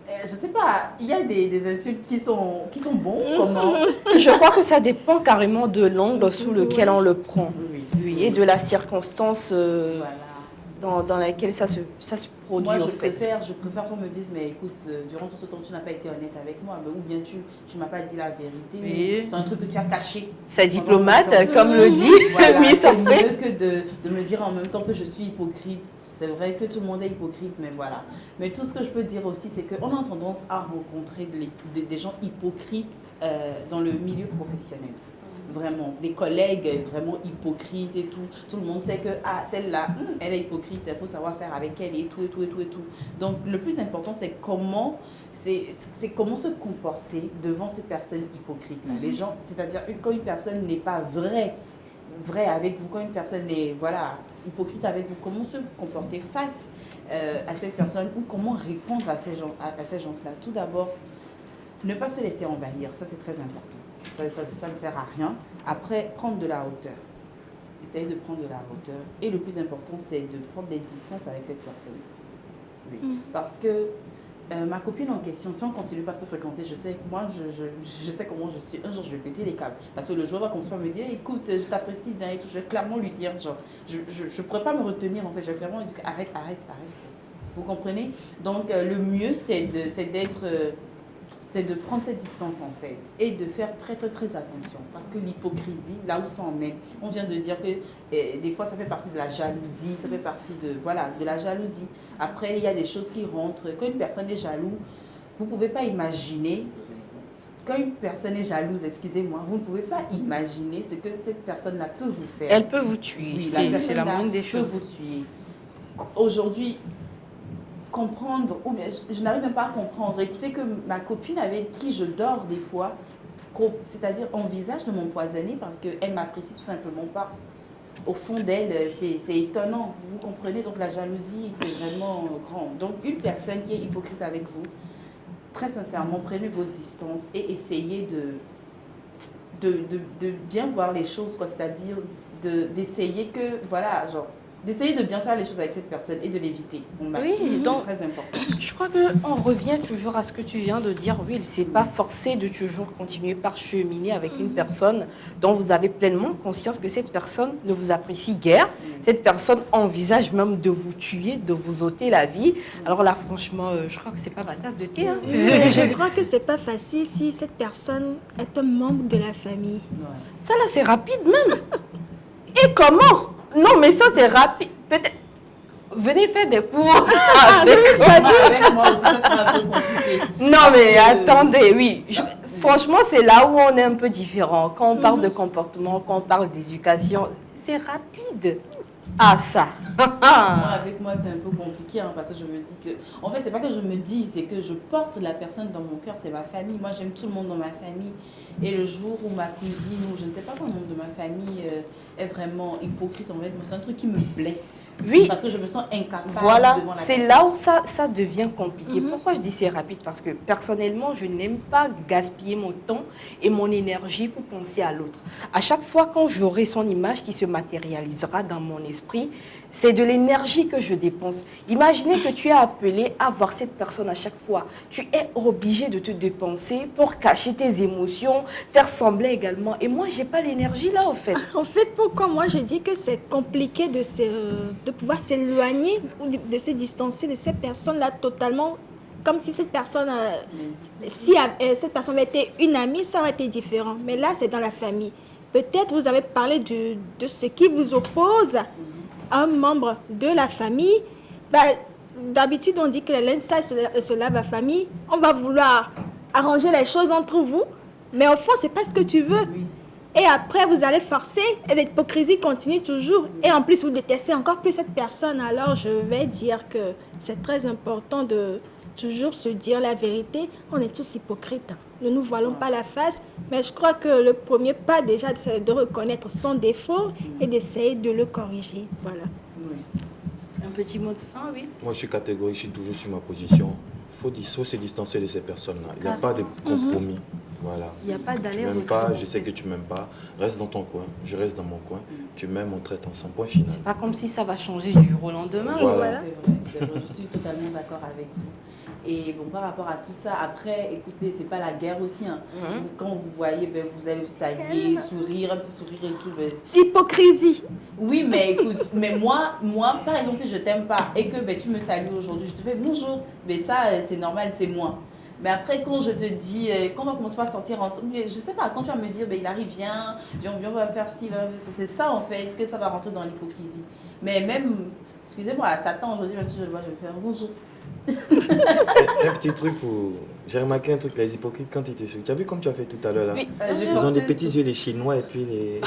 je ne sais pas. Il y a des insultes qui sont bons. Comment? Je crois que ça dépend carrément de l'angle sous lequel on le prend. Oui, et de la circonstance dans laquelle ça se produit. Moi, je préfère qu'on me dise, mais écoute, durant tout ce temps, tu n'as pas été honnête avec moi, ou bien tu ne m'as pas dit la vérité, oui. C'est un truc que tu as caché. C'est diplomate, comme le dit Miss. C'est mieux que de me dire en même temps que je suis hypocrite. C'est vrai que tout le monde est hypocrite, mais voilà. Mais tout ce que je peux dire aussi, c'est qu'on a tendance à rencontrer des gens hypocrites dans le milieu professionnel. Vraiment, des collègues vraiment hypocrites et tout. Tout le monde sait que, celle-là, elle est hypocrite, il faut savoir faire avec elle et tout, et tout, et tout, et tout. Donc, le plus important, c'est comment se comporter devant ces personnes hypocrites-là. Les gens, c'est-à-dire, quand une personne n'est pas vraie avec vous, quand une personne est, hypocrite avec vous, comment se comporter face à cette personne ou comment répondre à ces gens-là. Tout d'abord, ne pas se laisser envahir, ça c'est très important. Ça ne sert à rien. Après, prendre de la hauteur. Essayer de prendre de la hauteur. Et le plus important, c'est de prendre des distances avec cette personne. Oui. Parce que ma copine en question, si on ne continue pas à se fréquenter, je sais comment je suis. Un jour, je vais péter les câbles. Parce que le jour va commencer à me dire, écoute, je t'apprécie bien et tout. Je vais clairement lui dire, genre, je ne pourrais pas me retenir en fait. Je vais clairement lui dire, arrête. Vous comprenez? Donc, le mieux, c'est de prendre cette distance en fait et de faire très très très attention parce que l'hypocrisie, là où ça emmène, on vient de dire que des fois ça fait partie de la jalousie, ça fait partie de la jalousie. Après il y a des choses qui rentrent, quand une personne est jalouse, vous ne pouvez pas imaginer, quand une personne est jalouse, excusez-moi, vous ne pouvez pas imaginer ce que cette personne-là peut vous faire. Elle peut vous tuer, oui, c'est la moindre des choses. Peut vous tuer. Aujourd'hui, comprendre, ou bien je n'arrive même pas à comprendre. Écoutez que ma copine avec qui je dors des fois, c'est-à-dire envisage de m'empoisonner parce qu'elle m'apprécie tout simplement pas. Au fond d'elle, c'est étonnant, vous comprenez? Donc la jalousie, c'est vraiment grand. Donc une personne qui est hypocrite avec vous, très sincèrement, prenez vos distances et essayez de bien voir les choses, quoi. C'est-à-dire d'essayer que, d'essayer de bien faire les choses avec cette personne et de l'éviter. Oui, donc très important. Je crois qu'on revient toujours à ce que tu viens de dire. Oui, c'est pas forcé de toujours continuer par cheminer avec une personne dont vous avez pleinement conscience que cette personne ne vous apprécie guère. Cette personne envisage même de vous tuer, de vous ôter la vie. Alors là, franchement, je crois que c'est pas ma tasse de thé. Hein. Je crois que c'est pas facile si cette personne est un membre de la famille. Ça là, c'est rapide même. Et comment? Non, mais ça, c'est rapide. Peut-être. Venez faire des cours. Avec moi aussi, ça sera un peu compliqué. Non, mais attendez, oui. Franchement, c'est là où on est un peu différent. Quand on parle de comportement, quand on parle d'éducation, c'est rapide. Ah, ça. Avec moi, c'est un peu compliqué parce que je me dis que... En fait, c'est pas que je me dis, c'est que je porte la personne dans mon cœur, c'est ma famille. Moi, j'aime tout le monde dans ma famille. Et le jour où ma cousine, ou je ne sais pas quel membre de ma famille est vraiment hypocrite, en fait, c'est un truc qui me blesse. Oui. Parce que je me sens incapable voilà, devant la c'est personne. là où ça devient compliqué. Pourquoi je dis c'est rapide? Parce que personnellement, je n'aime pas gaspiller mon temps et mon énergie pour penser à l'autre. À chaque fois quand j'aurai son image qui se matérialisera dans mon esprit, esprits, c'est de l'énergie que je dépense. Imaginez que tu es appelé à voir cette personne à chaque fois. Tu es obligé de te dépenser pour cacher tes émotions, faire sembler également. Et moi, je n'ai pas l'énergie là, en fait. En fait, pourquoi moi je dis que c'est compliqué de pouvoir s'éloigner ou de se distancer de ces personnes-là totalement, comme si cette personne, cette personne avait été une amie, ça aurait été différent. Mais là, c'est dans la famille. Peut-être vous avez parlé de ce qui vous oppose à un membre de la famille. D'habitude, on dit que les linges sales se lavent à famille. On va vouloir arranger les choses entre vous. Mais au fond, ce n'est pas ce que tu veux. Et après, vous allez forcer et l'hypocrisie continue toujours. Et en plus, vous détestez encore plus cette personne. Alors, je vais dire que c'est très important de toujours se dire la vérité. On est tous hypocrites. Ne nous voilons pas la face. Mais je crois que le premier pas, déjà, c'est de reconnaître son défaut et d'essayer de le corriger. Voilà. Un petit mot de fin, oui. Moi, je suis catégorique, je suis toujours sur ma position. Il faut se distancer de ces personnes-là. Il n'y a pas de compromis. Voilà. Il n'y a pas d'aller. Tu m'aimes pas, je sais que tu m'aimes pas. Reste dans ton coin, je reste dans mon coin. Tu m'aimes, on traite ensemble. Point final. C'est pas comme si ça va changer du jour au lendemain. Voilà. C'est vrai, je suis totalement d'accord avec vous. Et bon, par rapport à tout ça, après, écoutez, c'est pas la guerre aussi. Hein. Quand vous voyez, vous allez vous saluer, sourire, un petit sourire et tout. Hypocrisie. Oui, mais écoute, mais moi, par exemple, si je t'aime pas et que tu me salues aujourd'hui, je te fais bonjour. Mais ça, c'est normal, c'est moi. Mais après, quand je te dis, quand on va commencer à sortir ensemble, je sais pas, quand tu vas me dire, il arrive, viens, on va faire ci, c'est ça en fait, que ça va rentrer dans l'hypocrisie. Mais même, excusez-moi, à Satan, aujourd'hui, même si je le vois, je vais faire bonjour. Un petit truc où j'ai remarqué un truc, les hypocrites quand ils étaient sur. Tu as vu comme tu as fait tout à l'heure là? Oui, ils ont des petits yeux, les Chinois, et puis les.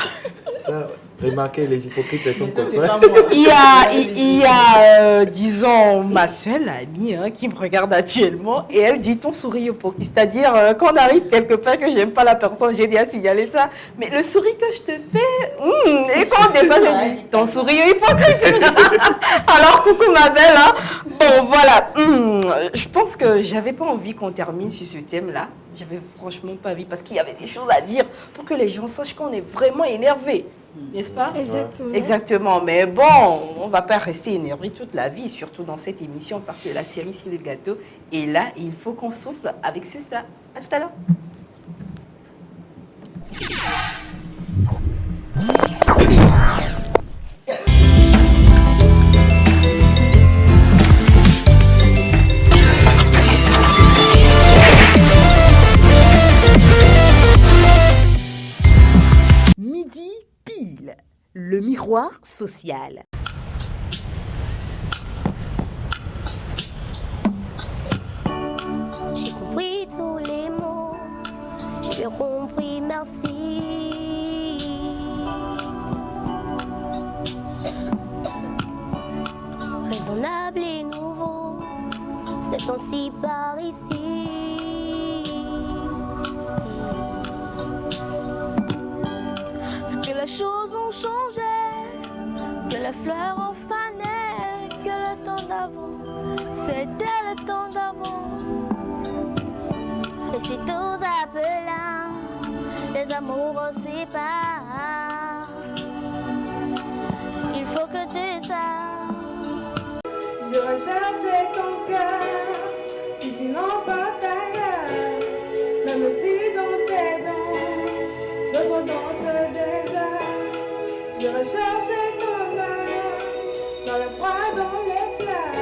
Ça, remarquez, les hypocrites, elles sont comme ça. Il y a disons, ma seule amie qui me regarde actuellement et elle dit ton sourire hypocrite. C'est-à-dire, quand on arrive quelque part que j'aime pas la personne, j'ai dit à signaler ça. Mais le sourire que je te fais, et quand on dépasse, elle dit ton sourire hypocrite. Alors, coucou ma belle. Bon, voilà. Je pense que j'avais pas envie qu'on termine sur ce thème-là. J'avais franchement pas envie parce qu'il y avait des choses à dire pour que les gens sachent qu'on est vraiment énervé. N'est-ce pas? Exactement. Exactement. Mais bon, on ne va pas rester énervé toute la vie, surtout dans cette émission parce que la série sur le gâteau est là et il faut qu'on souffle avec Susta. À tout à l'heure. Midi pile, le miroir social. J'ai compris tous les mots, j'ai bien compris, merci. Raisonnable et nouveau, c'est ainsi par ici. Que les choses ont changé, que les fleurs ont fané, que le temps d'avant, c'était le temps d'avant. Et si tous appelants, les amours se séparent, il faut que tu saches. Je recherchais ton cœur, si tu n'emportes ailleurs, même si dans tes danses, d'autres dansent des heures. Je recherchais ton âme, dans le froid, dans les fleurs.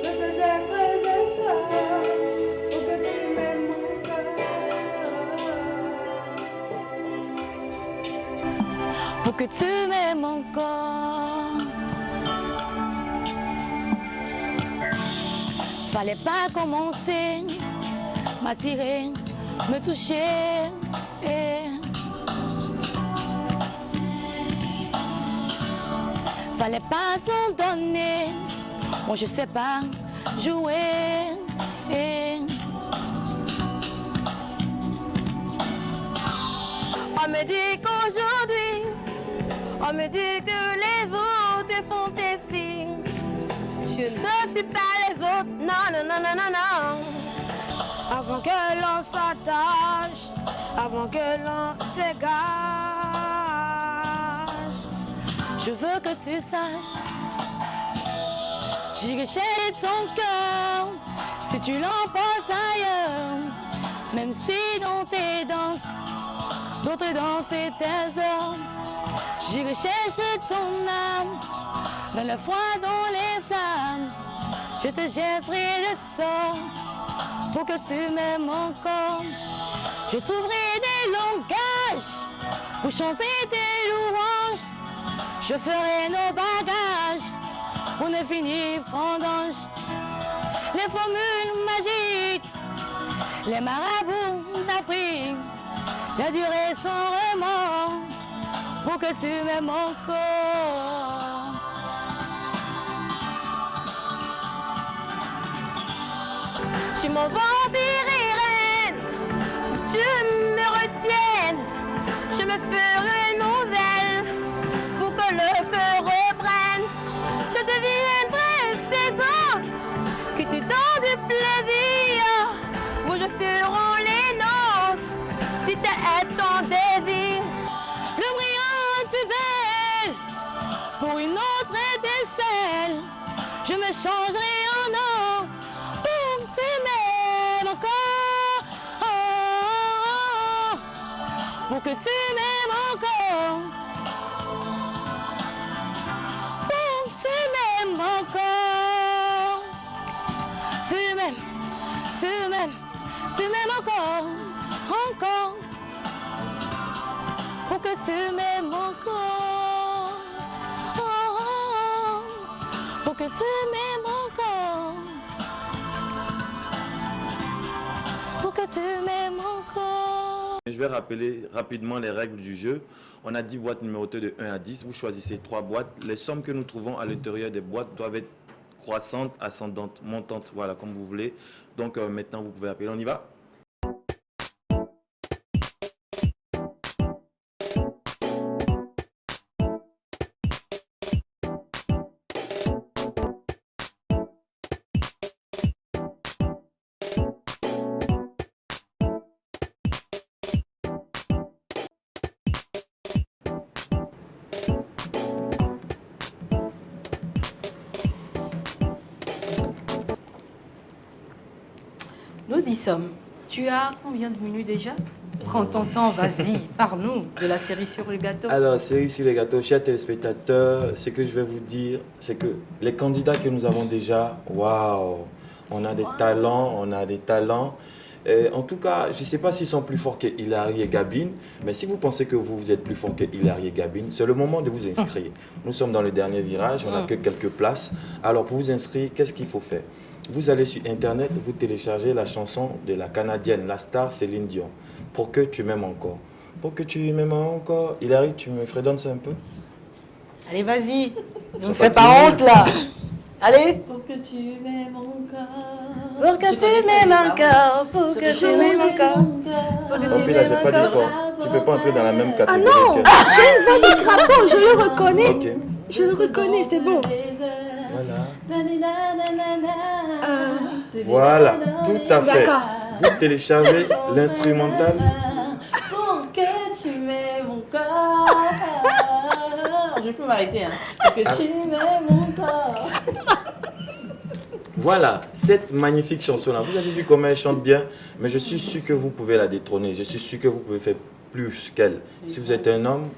Je te jetterai des sorts pour que tu m'aimes encore. Pour que tu m'aimes encore. Fallait pas commencer, m'attirer, me toucher. Fallait pas t'en donner, moi je sais pas jouer. On me dit qu'aujourd'hui, on me dit que les autres font des signes. Je ne suis pas les autres, non, non, non, non, non, non. Avant que l'on s'attache, avant que l'on s'égare, Je veux que tu saches, j'irai chez ton cœur si tu l'emportes ailleurs. Même si dans tes danses, d'autres danses et tes heures, j'irai chercher ton âme, dans le froid, dans les flammes. Je te jetterai le sort pour que tu m'aimes encore. Je trouverai des langages pour chanter tes louanges. Je ferai nos bagages pour ne finir vendange. Les formules magiques, les marabouts d'Afrique, la durée sans remords pour que tu m'aimes encore. Je suis mon vampire reine, tu me retiennes, je me ferai nouvelle pour que le feu reprenne. Je deviendrai saison, que tu donnes du plaisir, où je ferai les noces, si t'es ton désir. Le brillant plus belle, pour une autre étincelle, je me changerai en or, pour que tu m'aimes encore, pour que tu m'aimes encore, pour que tu m'aimes encore. Tu m'aimes, tu m'aimes, tu m'aimes encore, encore, pour que tu m'aimes encore, pour que tu m'aimes encore, pour que tu m'aimes encore. Je vais rappeler rapidement les règles du jeu. On a 10 boîtes numérotées de 1 à 10. Vous choisissez 3 boîtes. Les sommes que nous trouvons à l'intérieur des boîtes doivent être croissantes, ascendantes, montantes, voilà, comme vous voulez. Donc maintenant, vous pouvez appeler. On y va? Nous y sommes. Tu as combien de minutes déjà? Prends ton temps, vas-y, parle-nous de la série sur le gâteau. Alors, série sur le gâteau, chers téléspectateurs, ce que je vais vous dire, c'est que les candidats que nous avons déjà, waouh, on a des talents, on a des talents. En tout cas, je ne sais pas s'ils sont plus forts que Hilary et Gabine, mais si vous pensez que vous êtes plus fort que Hilary et Gabine, c'est le moment de vous inscrire. Nous sommes dans le dernier virage, on n'a que quelques places. Alors, pour vous inscrire, qu'est-ce qu'il faut faire? Vous allez sur Internet, vous téléchargez la chanson de la Canadienne, la star Céline Dion, Pour que tu m'aimes encore. Pour que tu m'aimes encore. Hilary, tu me fredonnes ça un peu? Allez, vas-y, ne me fais pas honte là. Allez. Pour que tu m'aimes encore. Pour que tu m'aimes encore. Pour que tu m'aimes encore. Pour que tu m'aimes encore. Tu ne peux pas entrer dans la même catégorie. Ah non, j'ai une voix de crapaud, je le reconnais. Ok. Je le reconnais, c'est bon. Voilà, tout à fait. Vous téléchargez l'instrumental. Pour que tu m'aimes encore. Je peux m'arrêter. Hein. Pour que tu m'aimes encore. Voilà, cette magnifique chanson-là. Vous avez vu comment elle chante bien, mais je suis sûr que vous pouvez la détrôner. Je suis sûr que vous pouvez faire plus qu'elle. Si vous êtes un homme,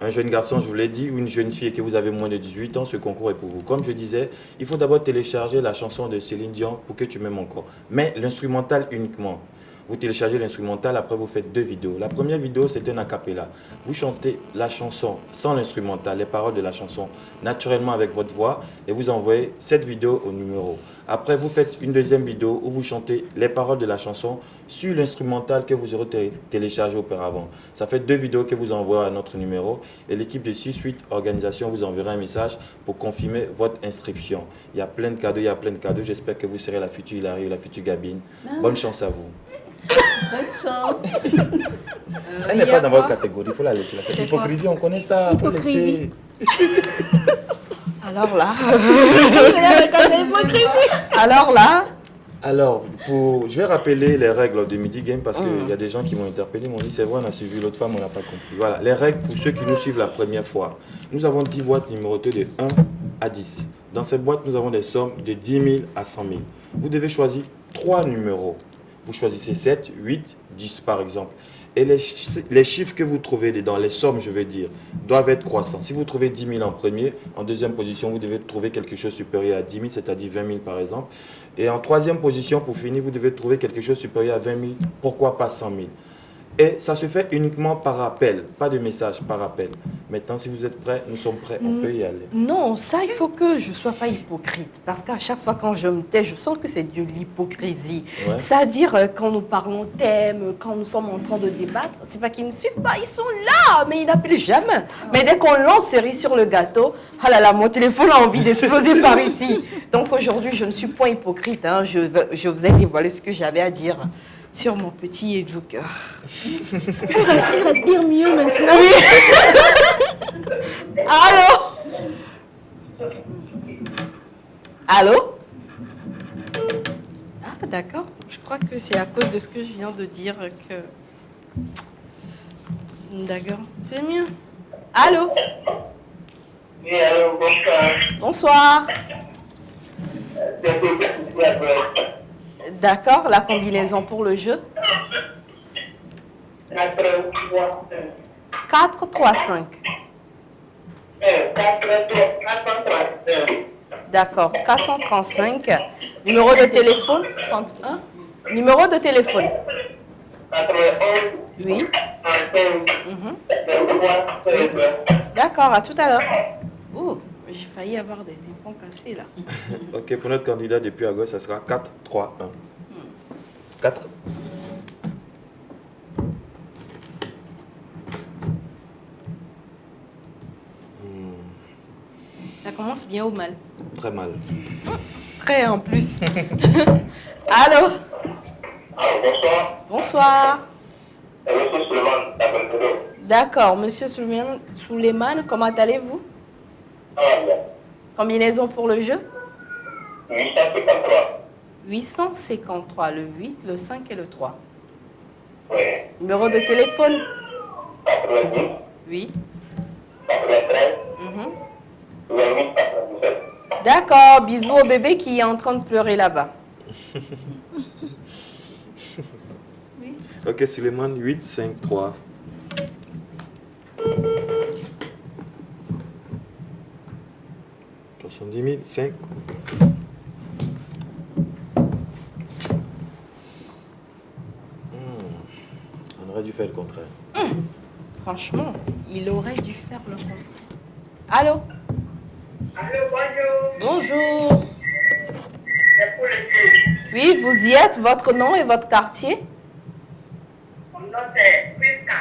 un jeune garçon, je vous l'ai dit, ou une jeune fille et que vous avez moins de 18 ans, ce concours est pour vous. Comme je disais, il faut d'abord télécharger la chanson de Céline Dion, Pour que tu m'aimes encore. Mais l'instrumental uniquement. Vous téléchargez l'instrumental, après vous faites 2 vidéos. La première vidéo, c'est un a cappella. Vous chantez la chanson sans l'instrumental, les paroles de la chanson, naturellement avec votre voix, et vous envoyez cette vidéo au numéro. Après, vous faites une deuxième vidéo où vous chantez les paroles de la chanson sur l'instrumental que vous aurez téléchargé auparavant. Ça fait 2 vidéos que vous envoyez à notre numéro, et l'équipe de 6-8 Organisation vous enverra un message pour confirmer votre inscription. Il y a plein de cadeaux, il y a plein de cadeaux. J'espère que vous serez la future Hilary ou la future Gabine. Bonne chance à vous. Bonne chance. Elle n'est pas dans votre catégorie, il faut la laisser. C'est l'hypocrisie, on connaît ça. Hypocrisie. Alors là. C'est hypocrisie. Alors là. Alors, je vais rappeler les règles de Midi Game parce qu'il y a des gens qui m'ont interpellé, m'ont dit c'est vrai, on a suivi l'autre femme, on n'a pas compris. Voilà, les règles pour ceux qui nous suivent la première fois. Nous avons 10 boîtes numérotées de 1 à 10. Dans cette boîte, nous avons des sommes de 10 000 à 100 000. Vous devez choisir 3 numéros. Vous choisissez 7, 8, 10 par exemple. Et les chiffres que vous trouvez dedans, les sommes, je veux dire, doivent être croissants. Si vous trouvez 10 000 en premier, en deuxième position, vous devez trouver quelque chose supérieur à 10 000, c'est-à-dire 20 000 par exemple. Et en troisième position, pour finir, vous devez trouver quelque chose supérieur à 20 000, pourquoi pas 100 000. Et ça se fait uniquement par appel, pas de message, par appel. Maintenant, si vous êtes prêts, nous sommes prêts, on peut y aller. Non, ça, il faut que je ne sois pas hypocrite. Parce qu'à chaque fois quand je me tais, je sens que c'est de l'hypocrisie. Ouais. C'est-à-dire, quand nous parlons thème, quand nous sommes en train de débattre, c'est pas qu'ils ne suivent pas, ils sont là, mais ils n'appellent jamais. Mais dès qu'on lance cerise sur le gâteau, ah là là, mon téléphone a envie d'exploser par ici. Donc aujourd'hui, je ne suis point hypocrite. Hein. Je vous ai dévoilé ce que j'avais à dire sur mon petit éduqueur. Il respire mieux maintenant. Oui. Allô? Allô? Ah, d'accord. Je crois que c'est à cause de ce que je viens de dire que... D'accord. C'est mieux. Allô? Oui, allô, bonsoir. Bonsoir. D'accord. La combinaison pour le jeu? 4, 3, 5. D'accord. 435. Numéro de téléphone? 31. Numéro de téléphone? Oui. Mhm. Oui. D'accord. À tout à l'heure. Oh, j'ai failli avoir des tympans cassés là. Ok, pour notre candidat depuis à gauche, ça sera 4, 3, 1. 4. Ça commence bien ou mal? Très mal. Très en plus. Allô? Alors, bonsoir. Bonsoir. Monsieur Suleiman, D'accord, monsieur Suleiman, comment allez-vous? ça va bien. Combinaison pour le jeu? 853. 853, le 8, le 5 et le 3. Oui. Numéro de téléphone? 90. Oui. 93. Mhm. 28, 97. D'accord, bisous au bébé qui est en train de pleurer là-bas. Ok, Suleiman, 8, 5, 3. « 70 000, 5. On aurait dû faire le contraire. Franchement, il aurait dû faire le contraire. Allô? Allô, bonjour. Bonjour. C'est pour le jeu. Oui, vous y êtes, votre nom et votre quartier? Mon nom c'est Priska.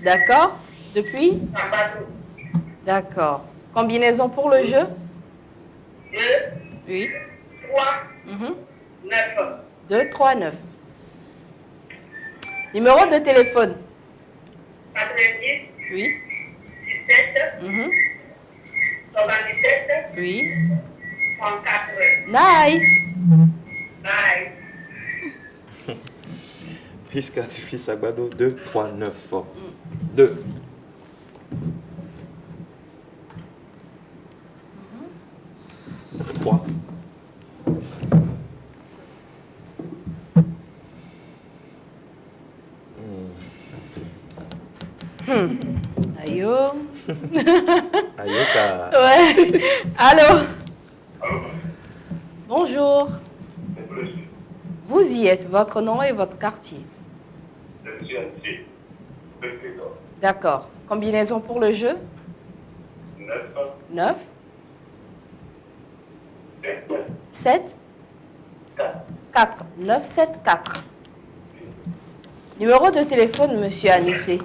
D'accord. Depuis? Sambadou. D'accord. Combinaison pour le jeu? 2, Oui. 3, Mhm. 9. 2, 3, 9. Numéro de téléphone? 90. Oui. 17. Mhm. 97. Oui. 34. Nice. Bye. Priska du fils Agbado, 2, 3, 9. 2. Trois. Ayo. Ayoka. Ouais. Allô? Bonjour. Vous y êtes, votre nom et votre quartier? D'accord. Combinaison pour le jeu? 9. 7. 4. 9, 7, 4. Numéro de téléphone, monsieur Anissé?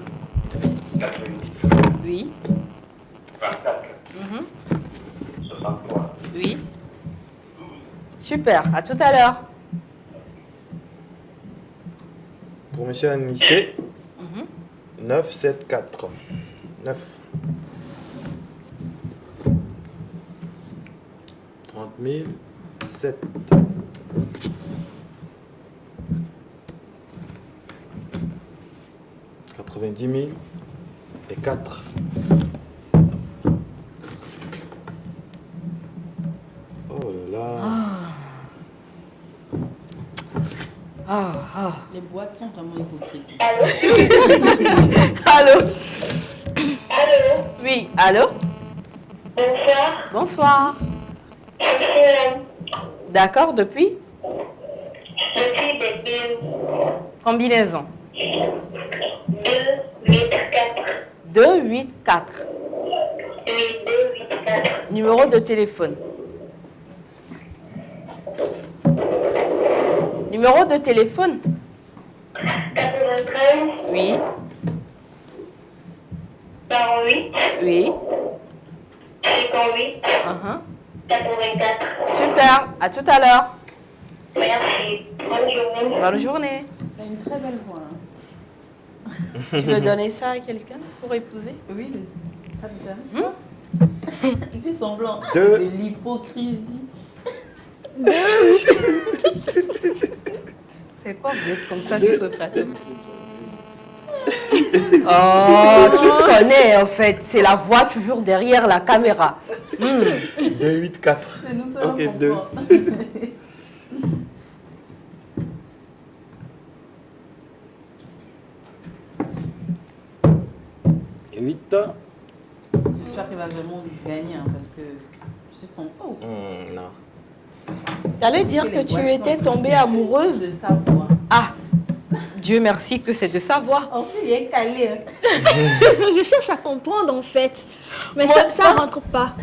Oui. 34. Mhm. 63. Oui. Super. À tout à l'heure. Pour monsieur Anissé, Mhm. 9, 7, 4. 9. 30 000, 7. 90 000 et 4. Oh là là. Les boîtes sont vraiment hypocrites. Allô? Oui, allô? Bonsoir. Bonsoir. D'accord, depuis? Depuis des billes. Combinaison? 2, 8, 4. 2, 8, 4. Oui, 2, 8, 4. Numéro de téléphone? Numéro de téléphone? 93. Oui. 48. Oui. 58. 84. Super, à tout à l'heure. Merci. Bonne journée. Bonne journée. T'as une très belle voix. Tu veux donner ça à quelqu'un pour épouser? Oui, ça t'intéresse pas? Il fait semblant. Deux. C'est de l'hypocrisie. C'est quoi vous êtes comme ça sur ce plateau? Oh, qui te connaît en fait? C'est la voix toujours derrière la caméra. 2, 8, 4. C'est nous seuls Ok, qu'on 2. comprend. 8. J'espère qu'il va vraiment gagner hein, parce que je suis ton haut. Non. T'allais dire que tu étais tombée amoureuse de sa voix. Ah, Dieu merci que c'est de sa voix. En fait, il est calé. Hein. Je cherche à comprendre en fait. Mais ça rentre pas.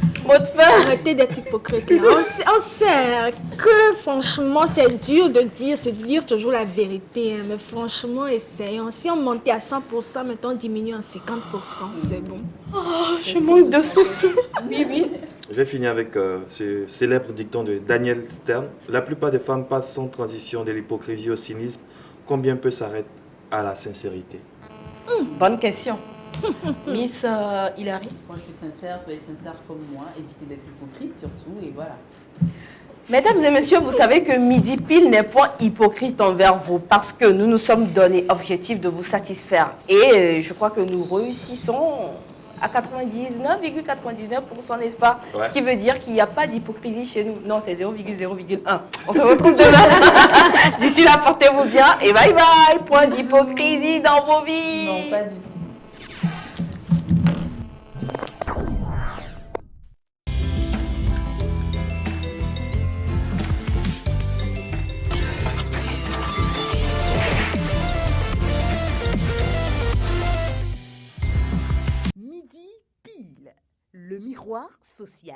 Arrêtez d'être hypocrite. Là. On sait que franchement c'est dur de se dire toujours la vérité. Hein. Mais franchement, essayons. Si on montait à 100%, mettons diminuer à 50%, c'est bon. Oh, je manque de souffle. Oui. Je vais finir avec ce célèbre dicton de Daniel Stern. La plupart des femmes passent sans transition de l'hypocrisie au cynisme. Combien peu s'arrêtent à la sincérité? Bonne question. Miss Hilary? Moi, je suis sincère, soyez sincère comme moi. Évitez d'être hypocrite surtout, et voilà. Mesdames et messieurs, vous savez que Midi Pile n'est point hypocrite envers vous parce que nous nous sommes donné objectif de vous satisfaire. Et je crois que nous réussissons à 99,99%, n'est-ce pas? Ouais. Ce qui veut dire qu'il n'y a pas d'hypocrisie chez nous. Non, c'est 0,0,1. On se retrouve demain. D'ici là, portez-vous bien et bye bye. Point d'hypocrisie dans vos vies. Non, pas du tout. Midi Pile, le miroir social.